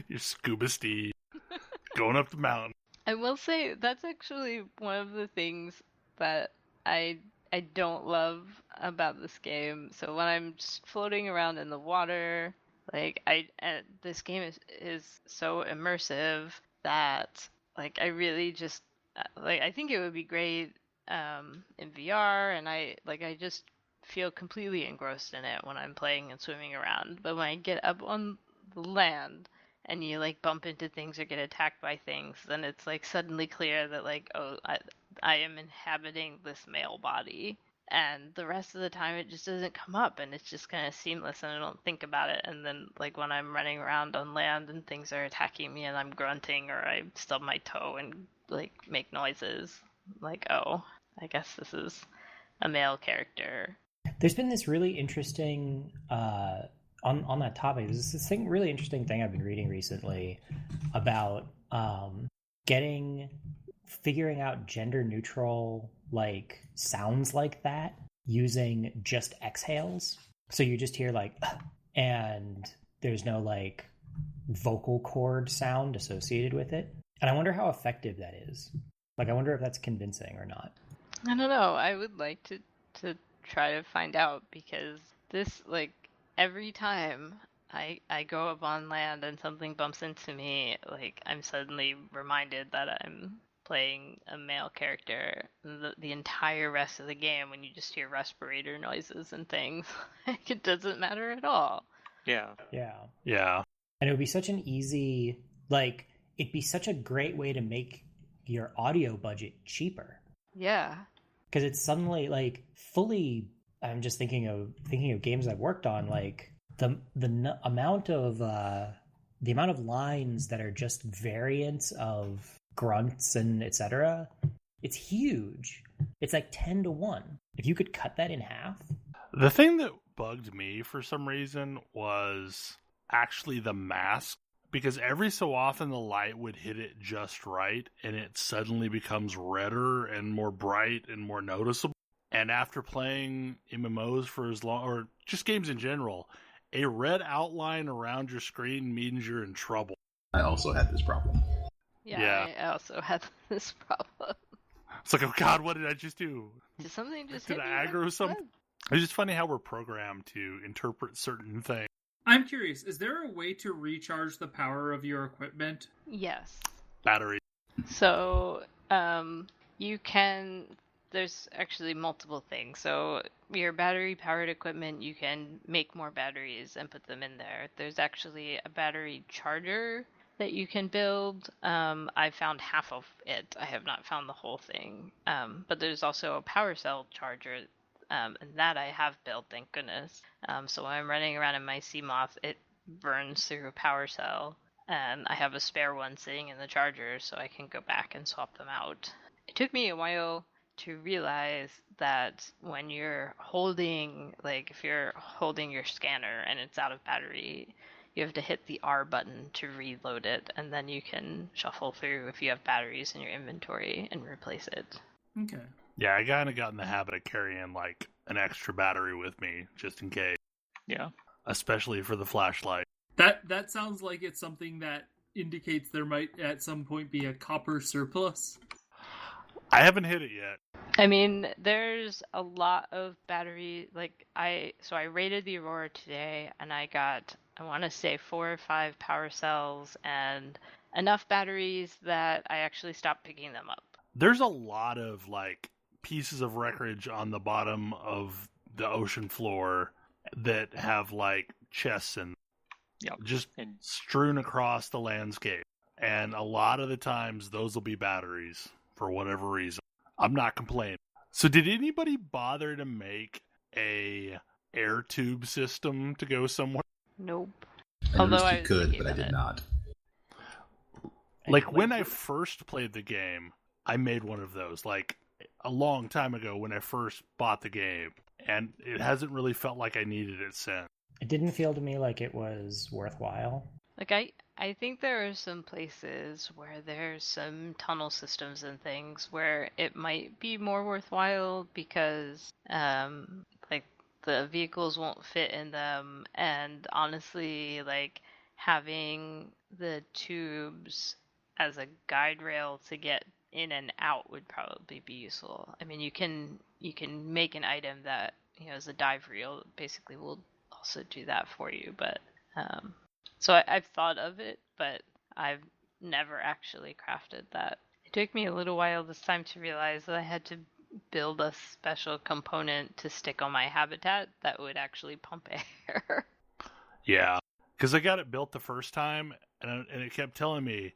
You're scuba Steve going up the mountain. I will say that's actually one of the things that I don't love about this game. So when I'm just floating around in the water, like this game is so immersive that like I really just like I think it would be great in VR, and I just feel completely engrossed in it when I'm playing and swimming around. But when I get up on the land and you like bump into things or get attacked by things, then it's like suddenly clear that like, oh, I am inhabiting this male body, and the rest of the time it just doesn't come up, and it's just kind of seamless, and I don't think about it. And then like when I'm running around on land and things are attacking me and I'm grunting or I stub my toe and like make noises, like, oh, I guess this is a male character. There's been this really interesting on that topic. There's this really interesting thing I've been reading recently about figuring out gender neutral like sounds like that using just exhales. So you just hear like and there's no like vocal cord sound associated with it. And I wonder how effective that is. Like I wonder if that's convincing or not. I don't know. I would like to try to find out, because this, like, every time I go up on land and something bumps into me, like, I'm suddenly reminded that I'm playing a male character. The entire rest of the game, when you just hear respirator noises and things, like, it doesn't matter at all. Yeah. Yeah. And it would be such an easy, like, it'd be such a great way to make your audio budget cheaper. Yeah. Because it's suddenly like fully. I'm just thinking of games I've worked on. Like the amount of lines that are just variants of grunts and etc. It's huge. It's like 10-1. If you could cut that in half. The thing that bugged me for some reason was actually the mask. Because every so often the light would hit it just right, and it suddenly becomes redder and more bright and more noticeable. And after playing MMOs for as long, or just games in general, a red outline around your screen means you're in trouble. I also had this problem. Yeah. I also had this problem. It's like, oh god, what did I just do? Did something just did hit I me? aggro something? It's just funny how we're programmed to interpret certain things. I'm curious, is there a way to recharge the power of your equipment? Yes. Battery. So, you can, there's actually multiple things. So, your battery-powered equipment, you can make more batteries and put them in there. There's actually a battery charger that you can build. I found half of it. I have not found the whole thing. But there's also a power cell charger, and that I have built, thank goodness. So when I'm running around in my Seamoth, it burns through a power cell, and I have a spare one sitting in the charger, so I can go back and swap them out. It took me a while to realize that when you're holding, like if you're holding your scanner and it's out of battery, you have to hit the R button to reload it, and then you can shuffle through if you have batteries in your inventory and replace it. Okay. Yeah, I kind of got in the habit of carrying like an extra battery with me just in case. Yeah. Especially for the flashlight. That sounds like it's something that indicates there might at some point be a copper surplus. I haven't hit it yet. I mean, there's a lot of battery, like I raided the Aurora today, and I got, I want to say 4 or 5 power cells and enough batteries that I actually stopped picking them up. There's a lot of like pieces of wreckage on the bottom of the ocean floor that have like chests and just strewn across the landscape. And a lot of the times those will be batteries for whatever reason. I'm not complaining. So did anybody bother to make a air tube system to go somewhere? Nope. I noticed you could, but I did not. Like when I first played the game, I made one of those like a long time ago when I first bought the game, and it hasn't really felt like I needed it since. It didn't feel to me like it was worthwhile. Like I think there are some places where there's some tunnel systems and things where it might be more worthwhile because like the vehicles won't fit in them, and honestly like having the tubes as a guide rail to get in and out would probably be useful. I mean, you can make an item that, you know, is a dive reel, basically will also do that for you, but so I've thought of it, but I've never actually crafted that. It took me a little while this time to realize that I had to build a special component to stick on my habitat that would actually pump air. Yeah, because I got it built the first time, and it kept telling me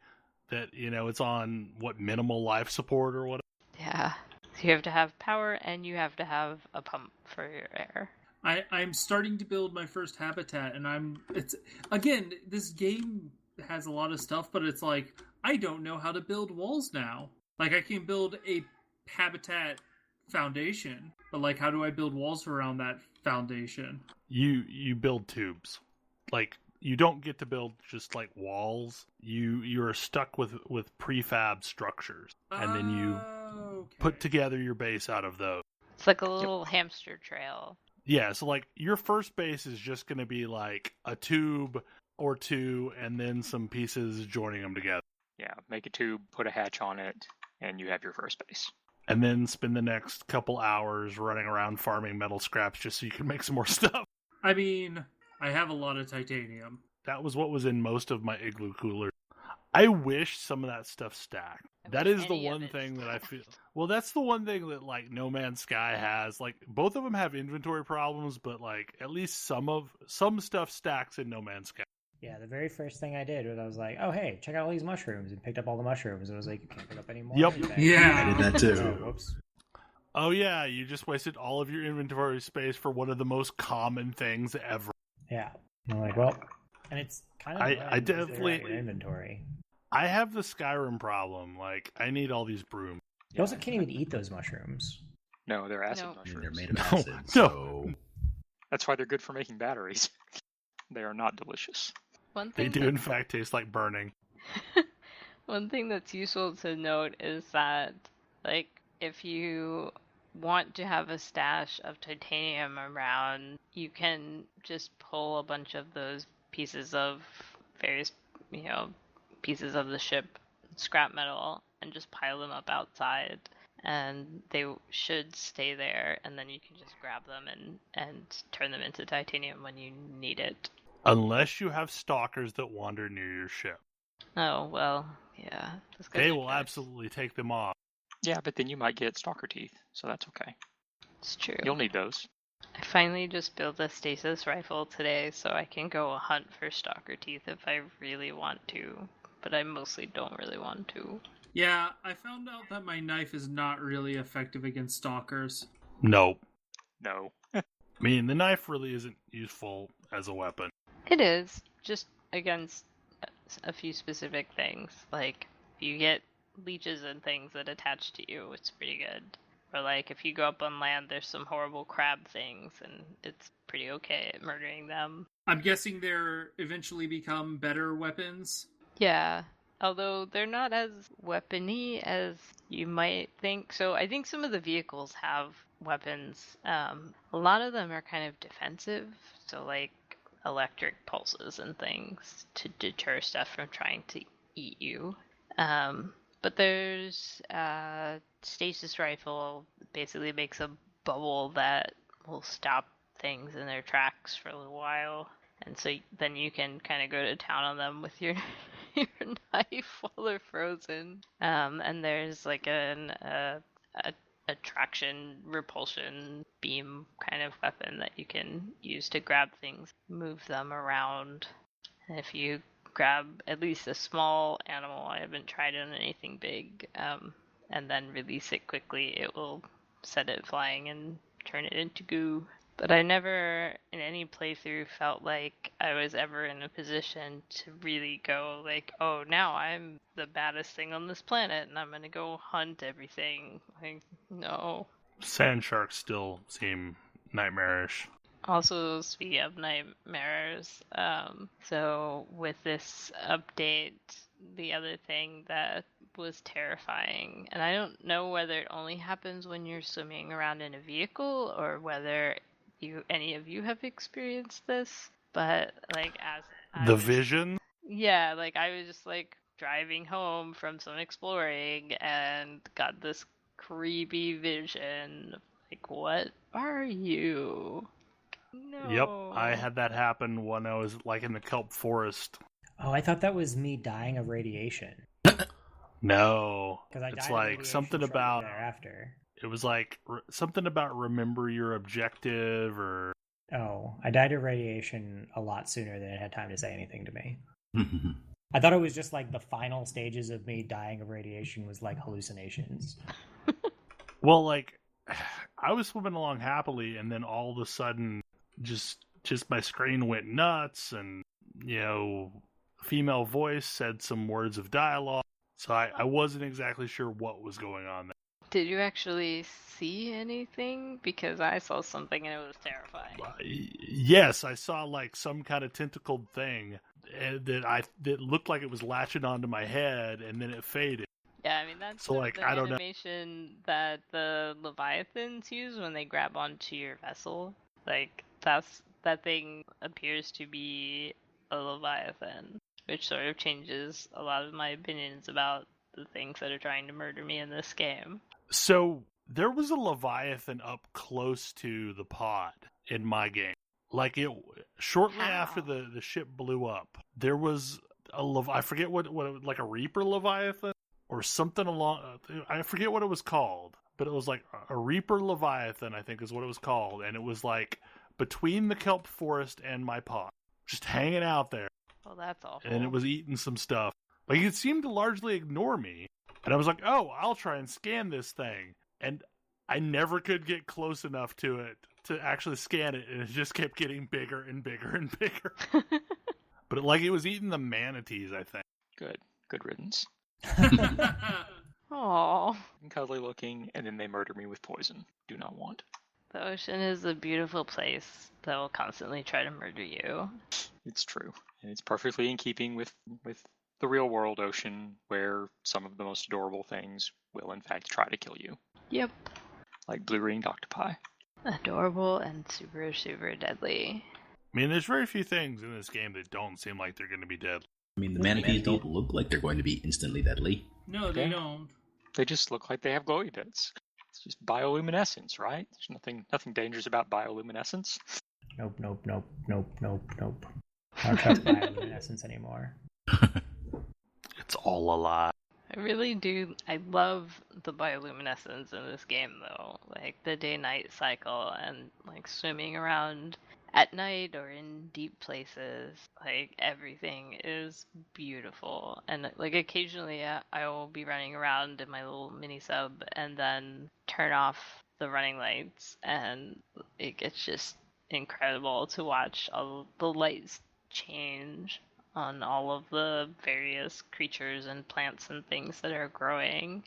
that, you know, it's on, what, minimal life support or what? Yeah. So you have to have power and you have to have a pump for your air. I'm starting to build my first habitat, and again, this game has a lot of stuff, but it's like, I don't know how to build walls now. Like, I can build a habitat foundation, but like, how do I build walls around that foundation? You build tubes. Like, you don't get to build just like walls. You're stuck with prefab structures, and then you put together your base out of those. It's like a little hamster trail. Yeah, so like your first base is just going to be like a tube or two, and then some pieces joining them together. Yeah, make a tube, put a hatch on it, and you have your first base. And then spend the next couple hours running around farming metal scraps just so you can make some more stuff. I mean, I have a lot of titanium. That was what was in most of my igloo coolers. I wish some of that stuff stacked. That is the one thing that I feel... Well, that's the one thing that, like, No Man's Sky has. Like, both of them have inventory problems, but, like, at least some stuff stacks in No Man's Sky. Yeah, the very first thing I did was I was like, oh, hey, check out all these mushrooms, and picked up all the mushrooms, and I was like, you can't pick up any more. Yep. Yeah. I did that too. Oh, whoops. Oh, yeah, you just wasted all of your inventory space for one of the most common things ever. Yeah. I'm like, well, and it's kind of I definitely... your inventory. I have the Skyrim problem. Like, I need all these brooms. You also can't even eat those mushrooms. No, they're acid I mean, mushrooms. they're made of acid, No. so... That's why they're good for making batteries. They are not delicious. They do, in fact, taste like burning. One thing that's useful to note is that, like, if you want to have a stash of titanium around, you can just pull a bunch of those pieces of various, pieces of the ship, scrap metal, and just pile them up outside, and they should stay there, and then you can just grab them and turn them into titanium when you need it. Unless you have stalkers that wander near your ship. Oh, well, yeah. They will absolutely take them off. Yeah, but then you might get stalker teeth, so that's okay. It's true. You'll need those. I finally just built a stasis rifle today, so I can go hunt for stalker teeth if I really want to, but I mostly don't really want to. Yeah, I found out that my knife is not really effective against stalkers. Nope. No. I mean, the knife really isn't useful as a weapon. It is, just against a few specific things. Like, if you get leeches and things that attach to you, it's pretty good. Or like, if you go up on land, there's some horrible crab things, and it's pretty okay at murdering them. I'm guessing they're eventually become better weapons? Yeah, although they're not as weapony as you might think. So I think some of the vehicles have weapons. A lot of them are kind of defensive, so like electric pulses and things to deter stuff from trying to eat you. But there's stasis rifle basically makes a bubble that will stop things in their tracks for a little while, and so then you can kind of go to town on them with your knife while they're frozen. And there's like a attraction repulsion beam kind of weapon that you can use to grab things, move them around. And if you grab at least a small animal, I haven't tried on anything big, and then release it quickly, it will set it flying and turn it into goo. But I never, in any playthrough, felt like I was ever in a position to really go like, oh, now I'm the baddest thing on this planet and I'm going to go hunt everything. Like, no. Sand sharks still seem nightmarish. Also, speaking of nightmares, so with this update, the other thing that was terrifying, and I don't know whether it only happens when you're swimming around in a vehicle or whether any of you have experienced this, but like the vision? Yeah, like I was just like driving home from some exploring and got this creepy vision. Like, what are you? No. Yep, I had that happen when I was like in the kelp forest. Oh, I thought that was me dying of radiation. No, It's like something about thereafter. It was like something about remember your objective or... Oh, I died of radiation a lot sooner than it had time to say anything to me. I thought it was just like the final stages of me dying of radiation was like hallucinations. Well, like, I was swimming along happily, and then all of a sudden, just my screen went nuts, and, female voice said some words of dialogue. So I wasn't exactly sure what was going on there. Did you actually see anything? Because I saw something and it was terrifying. Yes, I saw like some kind of tentacled thing that looked like it was latching onto my head, and then it faded. Yeah, I mean that's so, like, the I don't know. animation that the Leviathans use when they grab onto your vessel. Like that thing appears to be a Leviathan, which sort of changes a lot of my opinions about the things that are trying to murder me in this game. So there was a Leviathan up close to the pod in my game. Like, shortly after the ship blew up, there was I forget what like a Reaper Leviathan or something along. I forget what it was called, but it was like a Reaper Leviathan, I think is what it was called, and it was like between the kelp forest and my pod, just hanging out there. Well, that's awful. And it was eating some stuff. Like, it seemed to largely ignore me. And I was like, oh, I'll try and scan this thing. And I never could get close enough to it to actually scan it. And it just kept getting bigger and bigger and bigger. But it was eating the manatees, I think. Good riddance. Aww. Cuddly looking, and then they murder me with poison. Do not want. The ocean is a beautiful place that will constantly try to murder you. It's true. And it's perfectly in keeping with the real world ocean, where some of the most adorable things will in fact try to kill you. Yep. Like blue-ringed octopi. Adorable and super, super deadly. I mean, there's very few things in this game that don't seem like they're going to be deadly. I mean, the manatees don't look like they're going to be instantly deadly. No, they don't. They just look like they have glowy bits. It's just bioluminescence, right? There's nothing dangerous about bioluminescence. Nope. I don't trust bioluminescence anymore. It's all a lie. I really do. I love the bioluminescence in this game, though. Like the day-night cycle and like swimming around at night or in deep places. Like everything is beautiful. And like occasionally I will be running around in my little mini sub and then turn off the running lights, and it's just incredible to watch all the lights change on all of the various creatures and plants and things that are growing.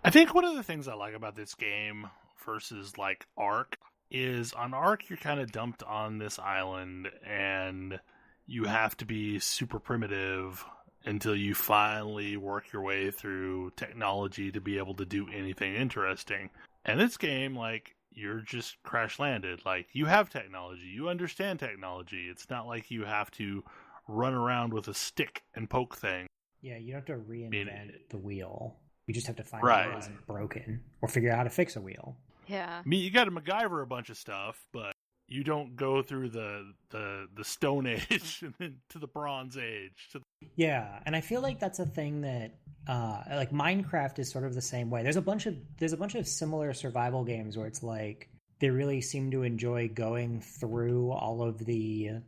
I think one of the things I like about this game versus like Ark is on Ark you're kind of dumped on this island and you have to be super primitive until you finally work your way through technology to be able to do anything interesting. And this game, like, you're just crash landed. Like, you have technology, you understand technology. It's not like you have to run around with a stick and poke thing. Yeah, you don't have to reinvent the wheel. You just have to find out what isn't broken or figure out how to fix a wheel. Yeah. I mean, you got to MacGyver a bunch of stuff, but you don't go through the Stone Age and then to the Bronze Age. Yeah, and I feel like that's a thing that like Minecraft is sort of the same way. There's a bunch of similar survival games where it's like they really seem to enjoy going through all of the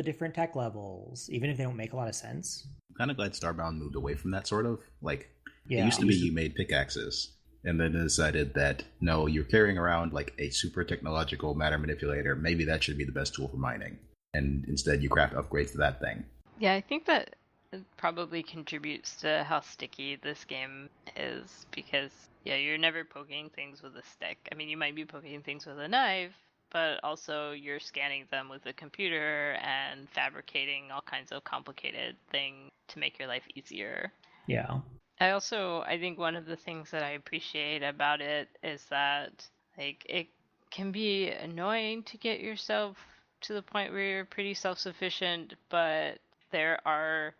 different tech levels, even if they don't make a lot of sense. I'm kind of glad Starbound moved away from that sort of. Like, yeah. It used to be you made pickaxes, and then decided that, no, you're carrying around like a super technological matter manipulator. Maybe that should be the best tool for mining. And instead you craft upgrades to that thing. Yeah, I think that probably contributes to how sticky this game is, because, yeah, you're never poking things with a stick. I mean, you might be poking things with a knife, but also you're scanning them with a computer and fabricating all kinds of complicated things to make your life easier. Yeah. I think one of the things that I appreciate about it is that, like, it can be annoying to get yourself to the point where you're pretty self-sufficient, but there are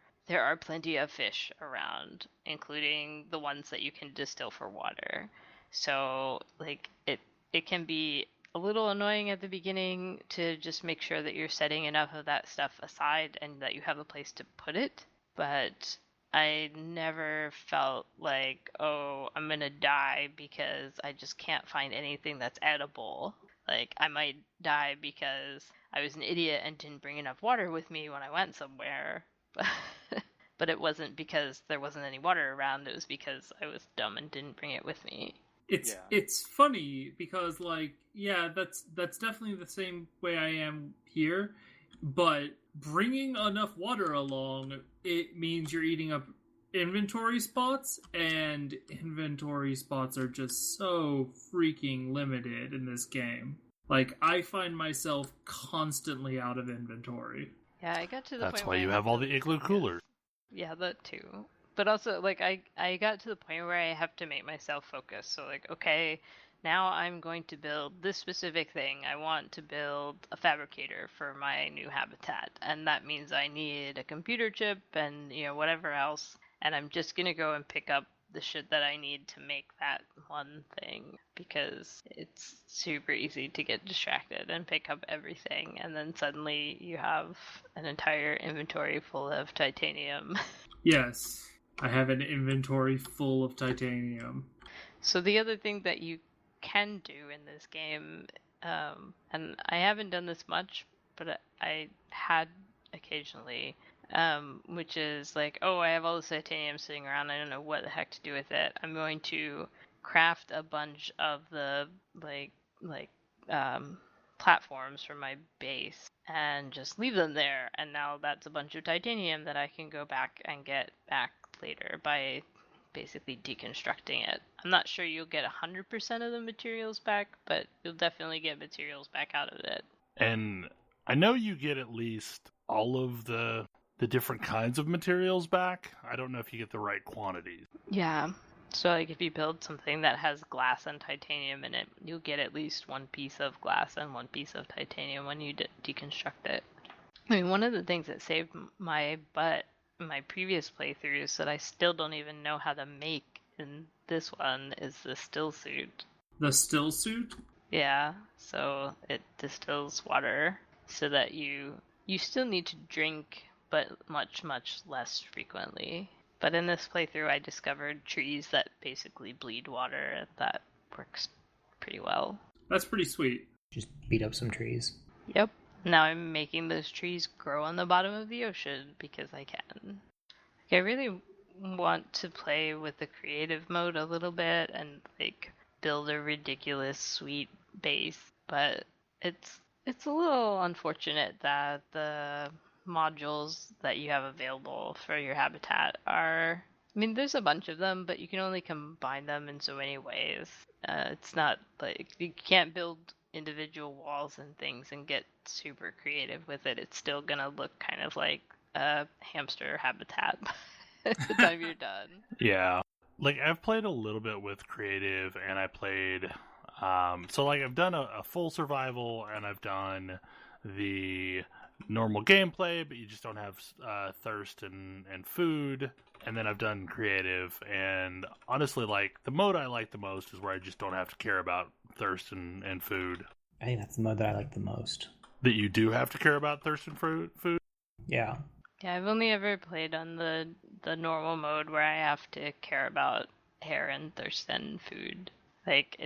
plenty of fish around, including the ones that you can distill for water. So, like, it can be a little annoying at the beginning to just make sure that you're setting enough of that stuff aside and that you have a place to put it, but I never felt like, oh, I'm gonna die because I just can't find anything that's edible. Like, I might die because I was an idiot and didn't bring enough water with me when I went somewhere. But it wasn't because there wasn't any water around, it was because I was dumb and didn't bring it with me. It's funny because like that's definitely the same way I am here, but bringing enough water along, it means you're eating up inventory spots, and inventory spots are just so freaking limited in this game. Like, I find myself constantly out of inventory. Yeah, I got to the point That's where why you have all the igloo coolers. Yeah, that too. But also, like, I got to the point where I have to make myself focus. So, like, okay, now I'm going to build this specific thing. I want to build a fabricator for my new habitat. And that means I need a computer chip and, whatever else. And I'm just going to go and pick up the shit that I need to make that one thing, because it's super easy to get distracted and pick up everything, and then suddenly you have an entire inventory full of titanium. Yes, I have an inventory full of titanium. So the other thing that you can do in this game, and I haven't done this much, but I had occasionally, which is like, oh, I have all this titanium sitting around, I don't know what the heck to do with it. I'm going to craft a bunch of the platforms for my base and just leave them there, and now that's a bunch of titanium that I can go back and get back later by basically deconstructing it. I'm not sure you'll get 100% of the materials back, but you'll definitely get materials back out of it. And I know you get at least all of the different kinds of materials back. I don't know if you get the right quantities. Yeah. So, like, if you build something that has glass and titanium in it, you'll get at least one piece of glass and one piece of titanium when you deconstruct it. I mean, one of the things that saved my butt in my previous playthroughs that I still don't even know how to make in this one is the still suit. The still suit? Yeah, so it distills water so that you still need to drink, but much, much less frequently. But in this playthrough, I discovered trees that basically bleed water, and that works pretty well. That's pretty sweet. Just beat up some trees. Yep. Now I'm making those trees grow on the bottom of the ocean because I can. I really want to play with the creative mode a little bit and like build a ridiculous sweet base, but it's a little unfortunate that the modules that you have available for your habitat are, I mean, there's a bunch of them, but you can only combine them in so many ways. It's not like you can't build individual walls and things and get super creative with it. It's still gonna look kind of like a hamster habitat by the time you're done. Yeah. Like, I've played a little bit with creative, and I played so like I've done a full survival, and I've done the normal gameplay, but you just don't have thirst and food. And then I've done creative, and honestly, like, the mode I like the most is where I just don't have to care about thirst and food. I think that's the mode that I like the most. That you do have to care about thirst and food? Yeah. Yeah, I've only ever played on the normal mode where I have to care about hair and thirst and food. Like,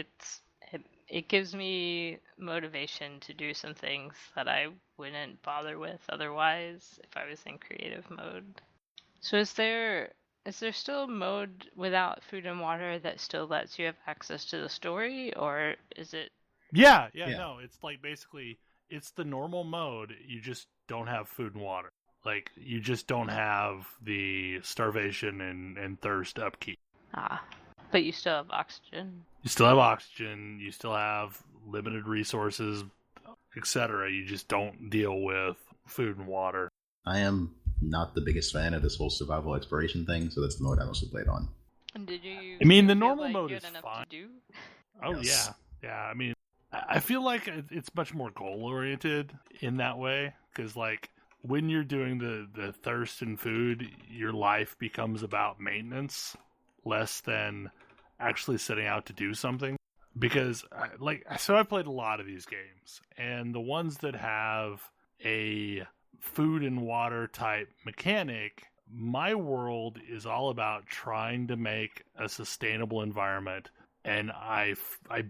it gives me motivation to do some things that I wouldn't bother with otherwise if I was in creative mode. So is there still a mode without food and water that still lets you have access to the story, or is it? Yeah. No, it's like basically it's the normal mode. You just don't have food and water. Like, you just don't have the starvation and thirst upkeep. But you still have oxygen. You still have oxygen. You still have limited resources, etc. You just don't deal with food and water. I am not the biggest fan of this whole survival exploration thing, so that's the mode I mostly played on. And did you? I mean, the feel normal like mode you is had enough fine. to do? Oh, Yes. yeah. I mean, I feel like it's much more goal-oriented in that way, because, like, when you're doing the thirst and food, your life becomes about maintenance, less than actually setting out to do something. Because, I played a lot of these games, and the ones that have a food and water type mechanic, my world is all about trying to make a sustainable environment, and I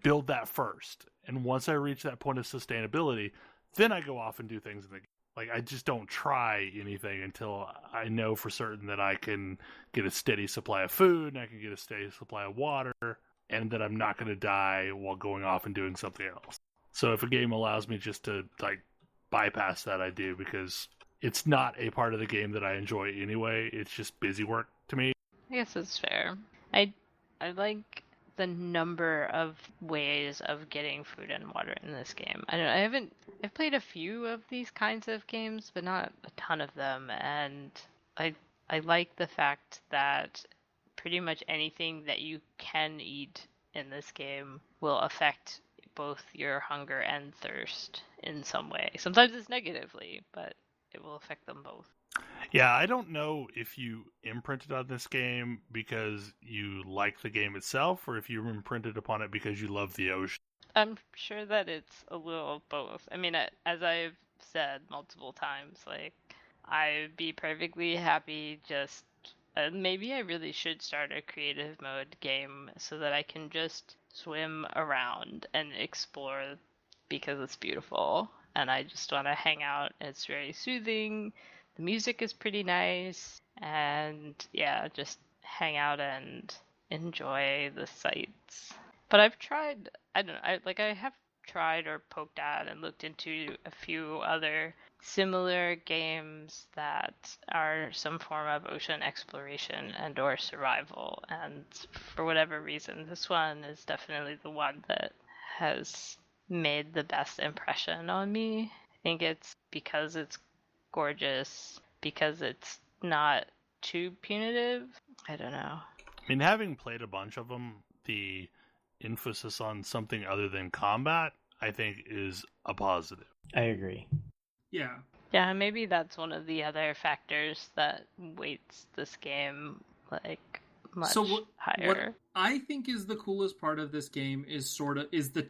build that first. And once I reach that point of sustainability, then I go off and do things in the game. Like, I just don't try anything until I know for certain that I can get a steady supply of food and I can get a steady supply of water. and that I'm not going to die while going off and doing something else. So if a game allows me just to like bypass that, I do, because it's not a part of the game that I enjoy anyway. It's just busy work to me. I guess it's fair. I like the number of ways of getting food and water in this game. I've played a few of these kinds of games, but not a ton of them, and I like the fact that pretty much anything that you can eat in this game will affect both your hunger and thirst in some way. Sometimes it's negatively, but it will affect them both. Yeah, I don't know if you imprinted on this game because you like the game itself, or if you imprinted upon it because you love the ocean. I'm sure that it's a little of both. I mean, as I've said multiple times, like, I'd be perfectly happy just... maybe I really should start a creative mode game so that I can just swim around and explore because it's beautiful. And I just want to hang out. It's very soothing. The music is pretty nice, and yeah, just hang out and enjoy the sights. But I've tried, I have tried or poked at and looked into a few other similar games that are some form of ocean exploration and or survival, and for whatever reason, this one is definitely the one that has made the best impression on me. I think it's because it's gorgeous, because it's not too punitive. I don't know. I mean, having played a bunch of them, the emphasis on something other than combat, I think, is a positive. I agree. Yeah. Yeah, maybe that's one of the other factors that weights this game like much higher. What I think is the coolest part of this game is the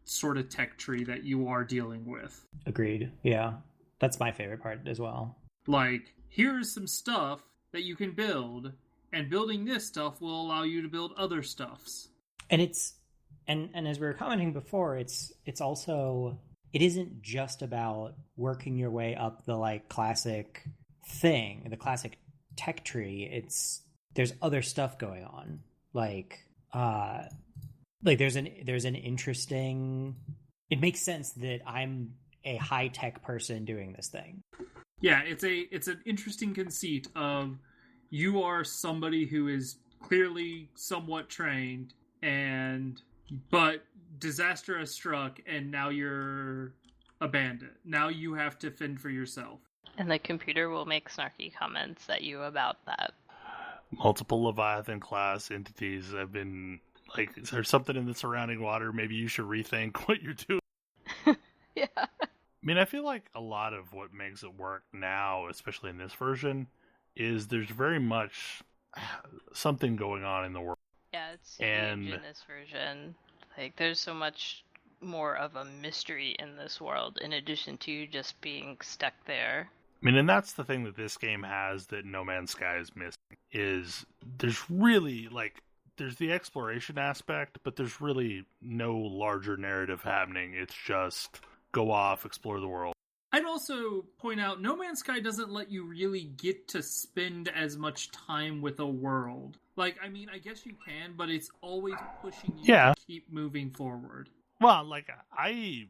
sort of tech tree that you are dealing with. Agreed. Yeah. That's my favorite part as well. Like, here's some stuff that you can build, and building this stuff will allow you to build other stuffs. And it's and as we were commenting before, it's also, it isn't just about working your way up the like classic thing, the classic tech tree. There's other stuff going on. Like there's an interesting, it makes sense that I'm a high-tech person doing this thing. Yeah, it's an interesting conceit of you are somebody who is clearly somewhat trained, but disaster has struck, and now you're a bandit. Now you have to fend for yourself. And the computer will make snarky comments at you about that. Multiple Leviathan class entities have been like, is there something in the surrounding water? Maybe you should rethink what you're doing. Yeah. I mean, I feel like a lot of what makes it work now, especially in this version, is there's very much something going on in the world. Yeah, it's huge in this version. Like, there's so much more of a mystery in this world, in addition to just being stuck there. I mean, and that's the thing that this game has that No Man's Sky is missing, is there's really, like, there's the exploration aspect, but there's really no larger narrative happening. It's just go off, explore the world. I'd also point out, No Man's Sky doesn't let you really get to spend as much time with a world. Like, I mean, I guess you can, but it's always pushing you to keep moving forward. Well, like, I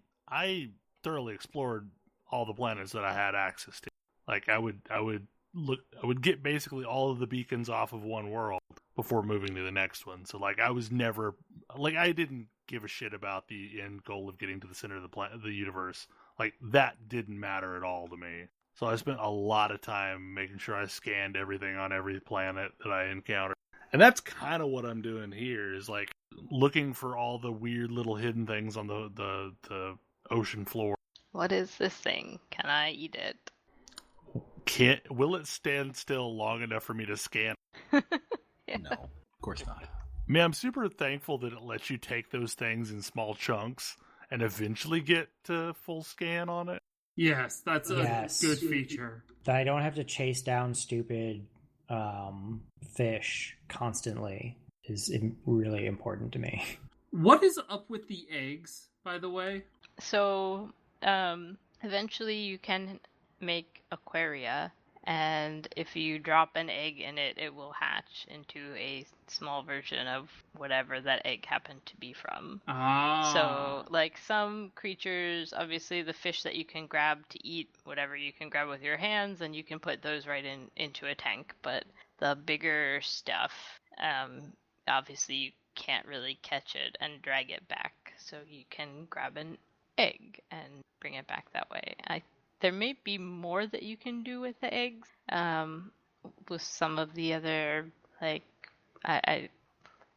thoroughly explored all the planets that I had access to. Like, I would get basically all of the beacons off of one world before moving to the next one. So, like, I was never, like, I didn't give a shit about the end goal of getting to the center of the universe. Like, that didn't matter at all to me. So I spent a lot of time making sure I scanned everything on every planet that I encountered. And that's kind of what I'm doing here, is like looking for all the weird little hidden things on the ocean floor. What is this thing? Can I eat it? Will it stand still long enough for me to scan? Yeah. No, of course not. I mean, I'm super thankful that it lets you take those things in small chunks and eventually get to full scan on it. Yes, that's a good feature. That I don't have to chase down stupid fish constantly is really important to me. What is up with the eggs, by the way? So, eventually you can make aquaria, and if you drop an egg in it, it will hatch into a small version of whatever that egg happened to be from. So, like some creatures, obviously the fish that you can grab to eat, whatever you can grab with your hands, and you can put those right into a tank. But the bigger stuff, obviously you can't really catch it and drag it back. So you can grab an egg and bring it back that way. There may be more that you can do with the eggs, with some of the other, like,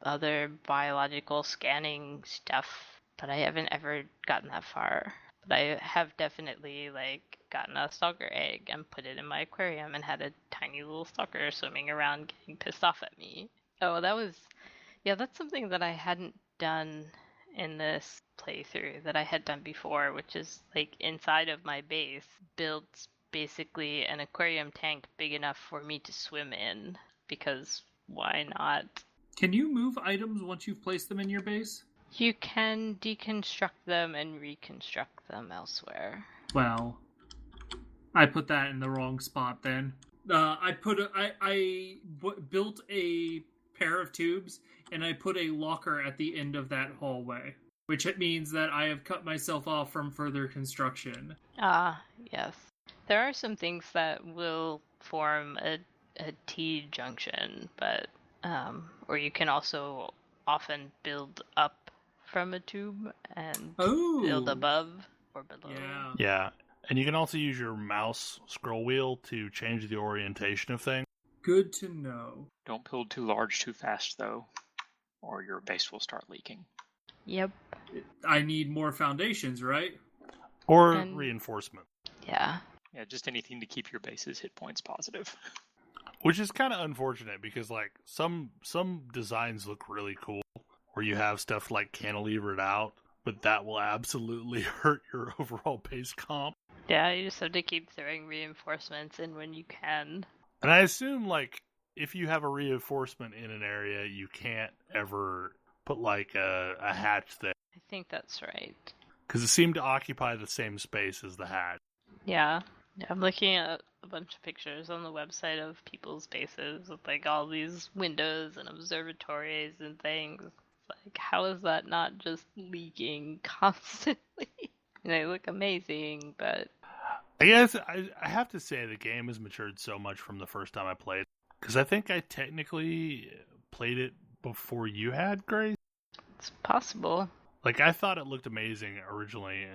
other biological scanning stuff, but I haven't ever gotten that far. But I have definitely, like, gotten a stalker egg and put it in my aquarium and had a tiny little stalker swimming around getting pissed off at me. Oh, that's something that I hadn't done in this playthrough that I had done before, which is, like, inside of my base, built basically an aquarium tank big enough for me to swim in, because why not? Can you move items once you've placed them in your base? You can deconstruct them and reconstruct them elsewhere. Well, I put that in the wrong spot then. I built a pair of tubes, and I put a locker at the end of that hallway, which means that I have cut myself off from further construction. Ah, yes. There are some things that will form a T-junction, but or you can also often build up from a tube and build above or below. Yeah, and you can also use your mouse scroll wheel to change the orientation of things. Good to know. Don't build too large too fast, though, or your base will start leaking. Yep. I need more foundations, right? Or reinforcement. Yeah. Yeah, just anything to keep your base's hit points positive. Which is kind of unfortunate because, like, some designs look really cool where you have stuff like cantilevered out, but that will absolutely hurt your overall base comp. Yeah, you just have to keep throwing reinforcements in when you can. And I assume, like, if you have a reinforcement in an area, you can't ever put, like, a hatch there. I think that's right. Because it seemed to occupy the same space as the hatch. Yeah. I'm looking at a bunch of pictures on the website of people's bases with, like, all these windows and observatories and things. Like, how is that not just leaking constantly? And they look amazing, but... I guess I have to say the game has matured so much from the first time I played. Because I think I technically played it before you had, Grace. It's possible. Like, I thought it looked amazing originally,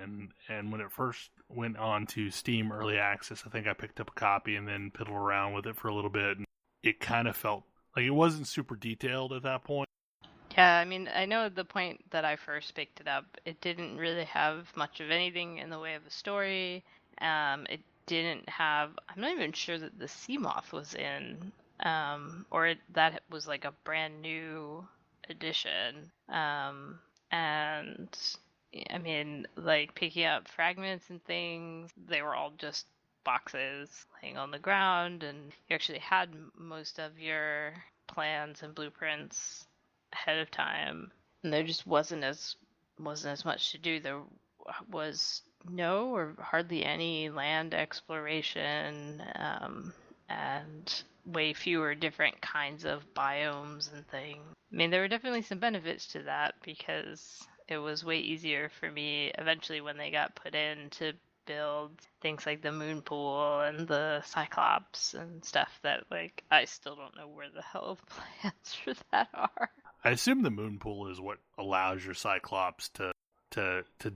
and when it first went on to Steam Early Access, I think I picked up a copy and then piddled around with it for a little bit, and it kind of felt like it wasn't super detailed at that point. Yeah, I mean, I know at the point that I first picked it up, it didn't really have much of anything in the way of a story. It didn't have... I'm not even sure that the sea moth was in, that was like a brand new edition. And I mean, like, picking up fragments and things, they were all just boxes laying on the ground, and you actually had most of your plans and blueprints ahead of time, and there just wasn't as much to do. There was no or hardly any land exploration, and way fewer different kinds of biomes and things. I mean, there were definitely some benefits to that because it was way easier for me eventually when they got put in to build things like the moon pool and the Cyclops and stuff that, like, I still don't know where the hell the plans for that are. I assume the moon pool is what allows your Cyclops to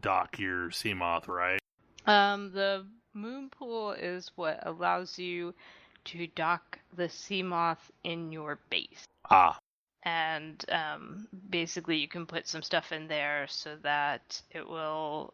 dock your Seamoth, right? The moon pool is what allows you to dock the Seamoth in your base. Ah. And basically you can put some stuff in there so that it will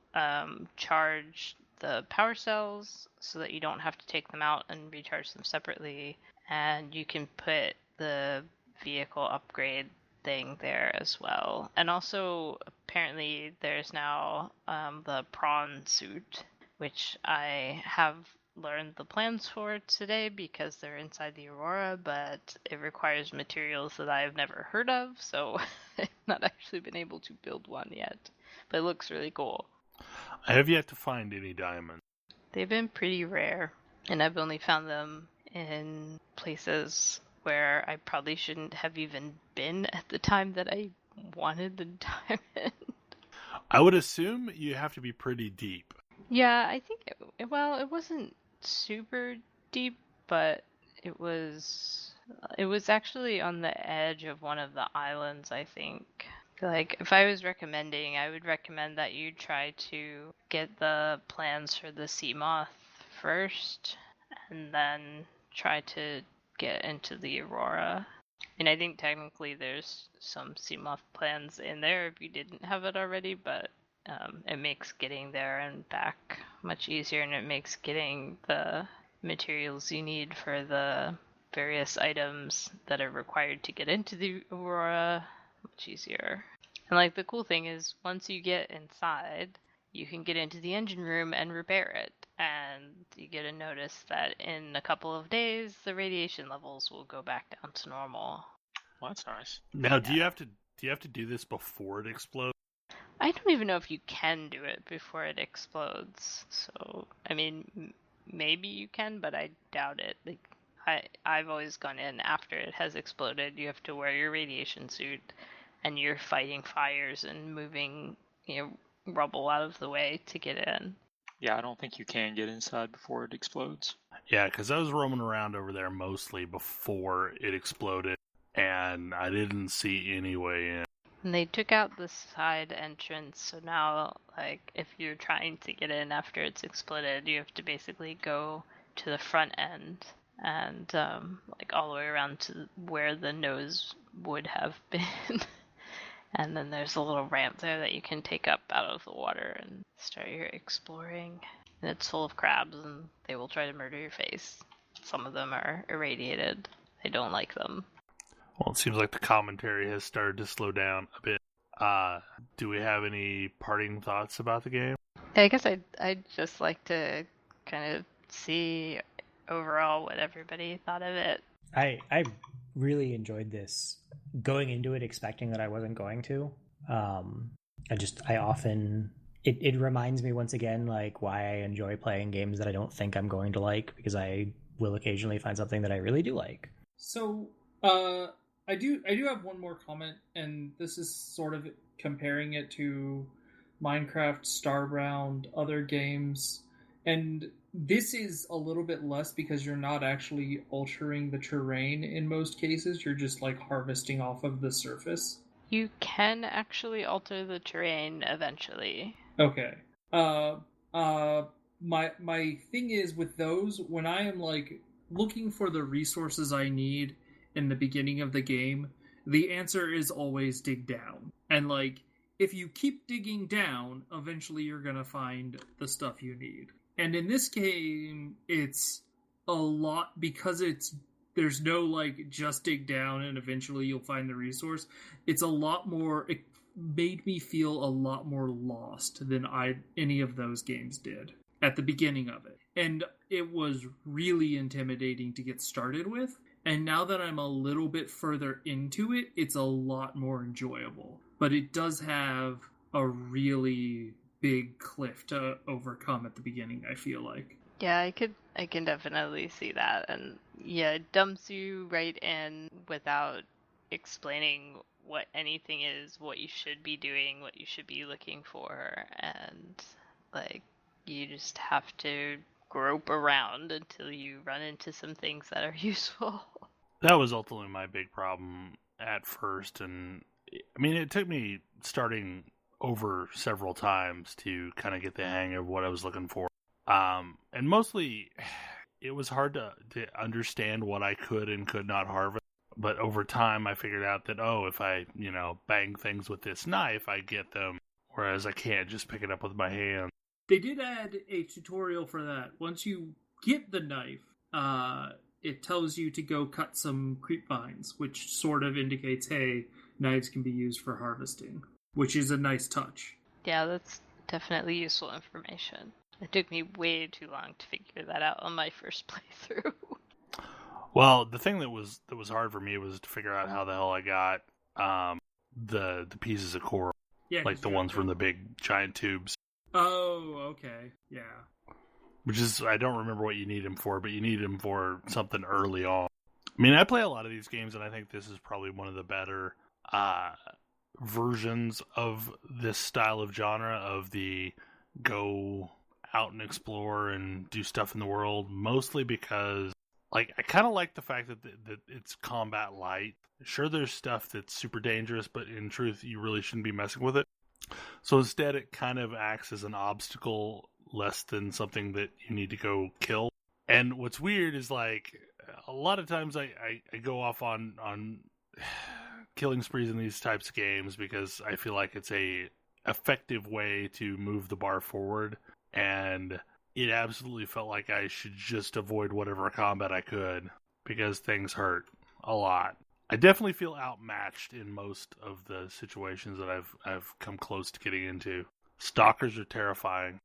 charge the power cells so that you don't have to take them out and recharge them separately. And you can put the vehicle upgrade thing there as well. And also, apparently, there's now the prawn suit, which I have learned the plans for today because they're inside the Aurora, but it requires materials that I've never heard of, so I've not actually been able to build one yet. But it looks really cool. I have yet to find any diamonds. They've been pretty rare, and I've only found them in places where I probably shouldn't have even been at the time that I wanted the diamond. I would assume you have to be pretty deep. Yeah, I think it wasn't super deep, but it was actually on the edge of one of the islands, I think. Like, if I was recommending, I would recommend that you try to get the plans for the sea moth first, and then try to get into the Aurora. And I think technically there's some sea moth plans in there if you didn't have it already, but it makes getting there and back much easier, and it makes getting the materials you need for the various items that are required to get into the Aurora much easier. And like, the cool thing is, once you get inside, you can get into the engine room and repair it, and you get a notice that in a couple of days the radiation levels will go back down to normal. Well, that's nice. Now, do you have to do this before it explodes? I don't even know if you can do it before it explodes. So, I mean, maybe you can, but I doubt it. Like, I've always gone in after it has exploded. You have to wear your radiation suit, and you're fighting fires and moving, rubble out of the way to get in. Yeah, I don't think you can get inside before it explodes. Yeah, because I was roaming around over there mostly before it exploded, and I didn't see any way in. And they took out the side entrance, so now, like, if you're trying to get in after it's exploded, you have to basically go to the front end and, like, all the way around to where the nose would have been. And then there's a little ramp there that you can take up out of the water and start your exploring. And it's full of crabs, and they will try to murder your face. Some of them are irradiated. I don't like them. Well, it seems like the commentary has started to slow down a bit. Do we have any parting thoughts about the game? I guess I'd just like to kind of see overall what everybody thought of it. I really enjoyed this. Going into it expecting that I wasn't going to. It reminds me once again, like, why I enjoy playing games that I don't think I'm going to like, because I will occasionally find something that I really do like. So, I do have one more comment, and this is sort of comparing it to Minecraft, Starbound, other games, and this is a little bit less because you're not actually altering the terrain in most cases. You're just like harvesting off of the surface. You can actually alter the terrain eventually. Okay. My thing is with those, when I am like looking for the resources I need in the beginning of the game, the answer is always dig down. And like, if you keep digging down, eventually you're gonna find the stuff you need. And in this game, it's a lot, because there's no like just dig down and eventually you'll find the resource. It's a lot more. It made me feel a lot more lost than any of those games did at the beginning of it. And it was really intimidating to get started with. And now that I'm a little bit further into it, it's a lot more enjoyable. But it does have a really big cliff to overcome at the beginning, I feel like. Yeah, I can definitely see that. And yeah, it dumps you right in without explaining what anything is, what you should be doing, what you should be looking for, and like, you just have to grope around until you run into some things that are useful. That was ultimately my big problem at first, and I mean, it took me starting over several times to kind of get the hang of what I was looking for. And mostly, it was hard to understand what I could and could not harvest. But over time, I figured out that, if I, bang things with this knife, I get them. Whereas I can't just pick it up with my hand. They did add a tutorial for that. Once you get the knife, it tells you to go cut some creep vines, which sort of indicates, hey, knives can be used for harvesting, which is a nice touch. Yeah, that's definitely useful information. It took me way too long to figure that out on my first playthrough. Well, the thing that was hard for me was to figure out how the hell I got the pieces of coral, like the ones from the big giant tubes. Oh, okay, yeah. which is, I don't remember what you need him for, but you need him for something early on. I mean, I play a lot of these games, and I think this is probably one of the better versions of this style of genre, of the go out and explore and do stuff in the world, mostly because, like, I kind of like the fact that it's combat light. Sure, there's stuff that's super dangerous, but in truth, you really shouldn't be messing with it. So instead, it kind of acts as an obstacle less than something that you need to go kill. And what's weird is, like, a lot of times I go off on killing sprees in these types of games because I feel like it's a effective way to move the bar forward, and it absolutely felt like I should just avoid whatever combat I could because things hurt a lot. I definitely feel outmatched in most of the situations that I've come close to getting into. Stalkers are terrifying.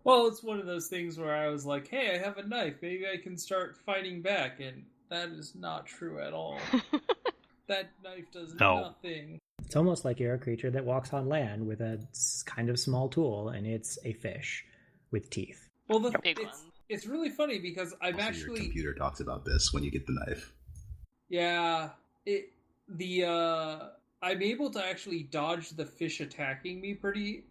Well, it's one of those things where I was like, hey, I have a knife. Maybe I can start fighting back. And that is not true at all. That knife does nothing. It's almost like you're a creature that walks on land with a kind of small tool, and it's a fish with teeth. Well, it's really funny because I'm also, actually... your computer talks about this when you get the knife. Yeah, I'm able to actually dodge the fish attacking me pretty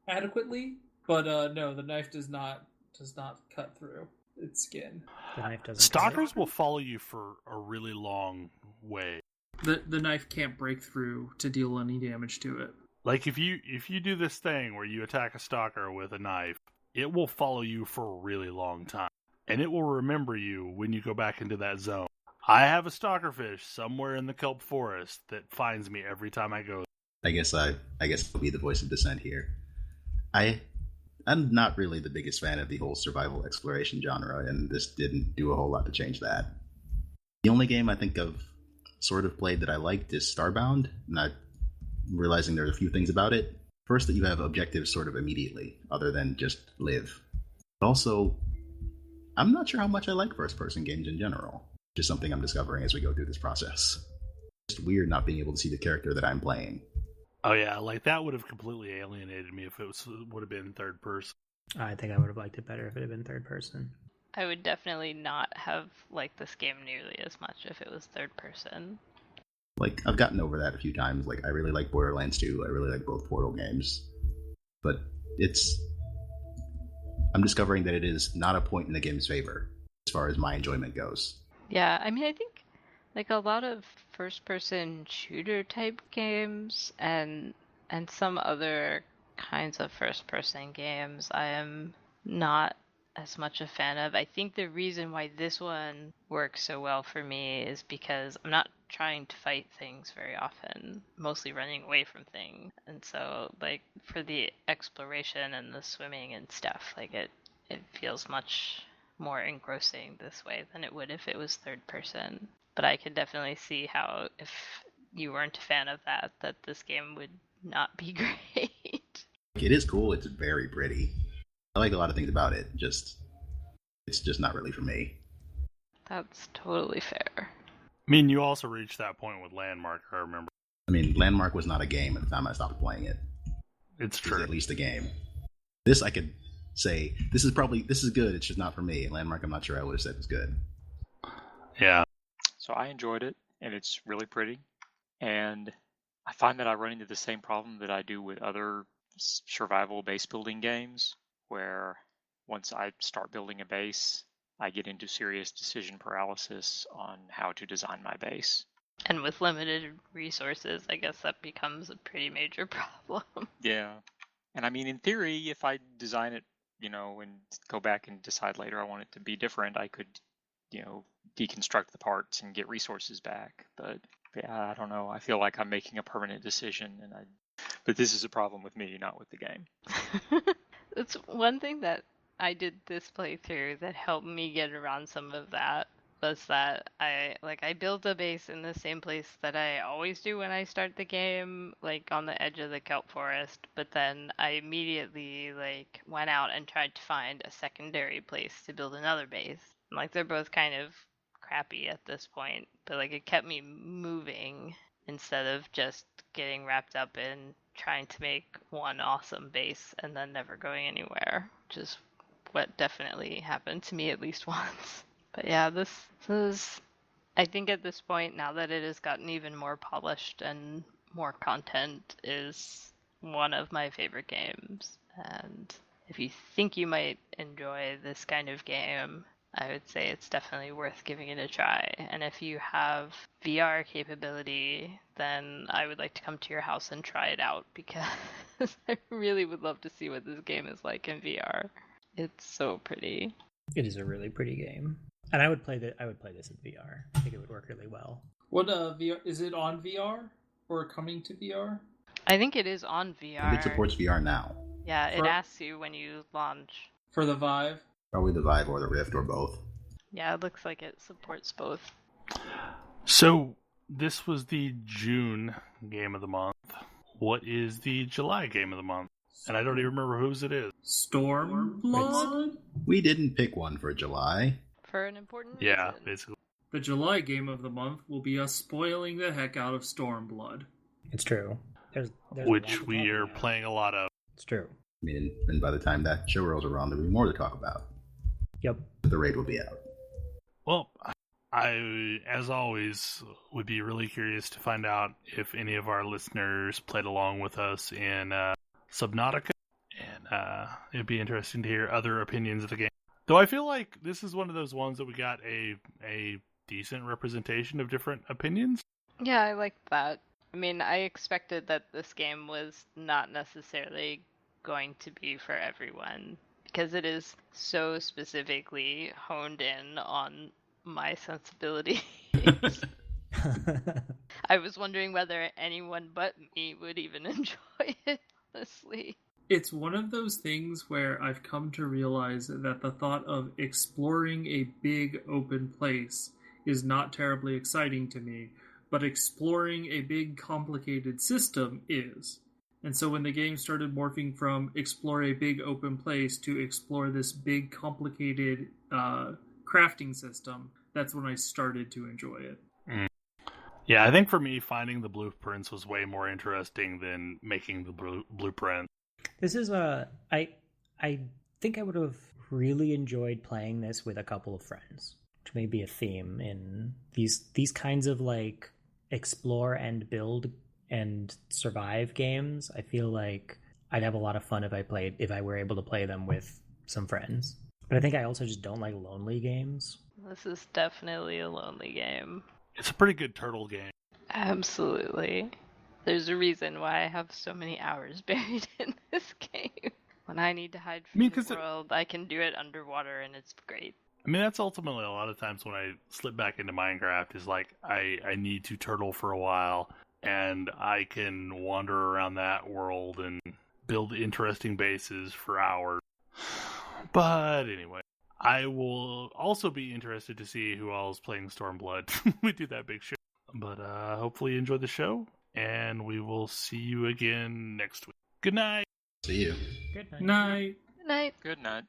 adequately, but no, the knife does not cut through its skin. The knife doesn't. Stalkers will follow you for a really long way. The knife can't break through to deal any damage to it. Like if you do this thing where you attack a stalker with a knife, it will follow you for a really long time, and it will remember you when you go back into that zone. I have a stalkerfish somewhere in the kelp forest that finds me every time I go. I guess I'll be the voice of dissent here. I'm not really the biggest fan of the whole survival exploration genre, and this didn't do a whole lot to change that. The only game I think I've sort of played that I liked is Starbound, not realizing there's a few things about it. First, that you have objectives sort of immediately, other than just live. But also, I'm not sure how much I like first-person games in general. Just something I'm discovering as we go through this process. It's weird not being able to see the character that I'm playing. Oh yeah, like that would have completely alienated me if it would have been third person. I think I would have liked it better if it had been third person. I would definitely not have liked this game nearly as much if it was third person. Like, I've gotten over that a few times. Like, I really like Borderlands 2. I really like both Portal games. But I'm discovering that it is not a point in the game's favor as far as my enjoyment goes. Yeah, I mean, I think like a lot of first-person shooter type games and some other kinds of first-person games I am not as much a fan of. I think the reason why this one works so well for me is because I'm not trying to fight things very often, mostly running away from things. And so, like, for the exploration and the swimming and stuff, like, it feels much more engrossing this way than it would if it was third person. But I could definitely see how, if you weren't a fan of that this game would not be great. It is cool. It's very pretty. I like a lot of things about it. It's just not really for me. That's totally fair. I mean, you also reached that point with Landmark, I remember. I mean, Landmark was not a game at the time I stopped playing it. It's true. It's at least a game. This I could say, this is good, it's just not for me. Landmark, I'm not sure I would have said was good. Yeah. So I enjoyed it, and it's really pretty. And I find that I run into the same problem that I do with other survival base building games, where once I start building a base, I get into serious decision paralysis on how to design my base. And with limited resources, I guess that becomes a pretty major problem. Yeah. And I mean, in theory, if I design it, and go back and decide later I want it to be different, I could, deconstruct the parts and get resources back. But yeah, I don't know. I feel like I'm making a permanent decision, but this is a problem with me, not with the game. It's one thing that I did this playthrough that helped me get around some of that was that I built a base in the same place that I always do when I start the game, like on the edge of the kelp forest, but then I immediately went out and tried to find a secondary place to build another base. And, they're both kind of crappy at this point, but it kept me moving instead of just getting wrapped up in trying to make one awesome base and then never going anywhere, which is what definitely happened to me at least once. But yeah, this is, I think at this point, now that it has gotten even more polished and more content, is one of my favorite games. And if you think you might enjoy this kind of game, I would say it's definitely worth giving it a try. And if you have VR capability, then I would like to come to your house and try it out, because I really would love to see what this game is like in VR. It's so pretty. It is a really pretty game, and I would play this in VR. I think it would work really well. What VR is it on VR or coming to VR? I think it is on VR. It supports VR now. Yeah, it asks you when you launch. For the Vive? Probably the Vive or the Rift or both. Yeah, it looks like it supports both. So, this was the June game of the month. What is the July game of the month? And I don't even remember whose it is. Stormblood? We didn't pick one for July. For an important Yeah, reason. basically. The July game of the month will be us spoiling the heck out of Stormblood. It's true. There's Which we are playing a lot of. It's true. I mean, and by the time that show rolls around, there'll be more to talk about. Yep. The raid will be out. Well, I, as always, would be really curious to find out if any of our listeners played along with us in Subnautica, and it'd be interesting to hear other opinions of the game. Though I feel like this is one of those ones that we got a decent representation of different opinions. Yeah, I like that. I mean, I expected that this game was not necessarily going to be for everyone, because it is so specifically honed in on my sensibilities. I was wondering whether anyone but me would even enjoy it, honestly. It's one of those things where I've come to realize that the thought of exploring a big open place is not terribly exciting to me, but exploring a big complicated system is. And so when the game started morphing from explore a big open place to explore this big complicated crafting system, that's when I started to enjoy it. Yeah, I think for me, finding the blueprints was way more interesting than making the blueprint. This is I think I would have really enjoyed playing this with a couple of friends, which may be a theme in these kinds of like explore and build and survive games. I feel like I'd have a lot of fun if I were able to play them with some friends. But I think I also just don't like lonely games. This is definitely a lonely game. It's a pretty good turtle game. Absolutely. There's a reason why I have so many hours buried in this game. When I need to hide from the world, I can do it underwater, and it's great. I mean, that's ultimately a lot of times when I slip back into Minecraft is like, I need to turtle for a while, and I can wander around that world and build interesting bases for hours. But anyway, I will also be interested to see who all is playing Stormblood. We do that big show. But hopefully you enjoyed the show, and we will see you again next week. Good night. See you. Good night. Night. Good night. Good night.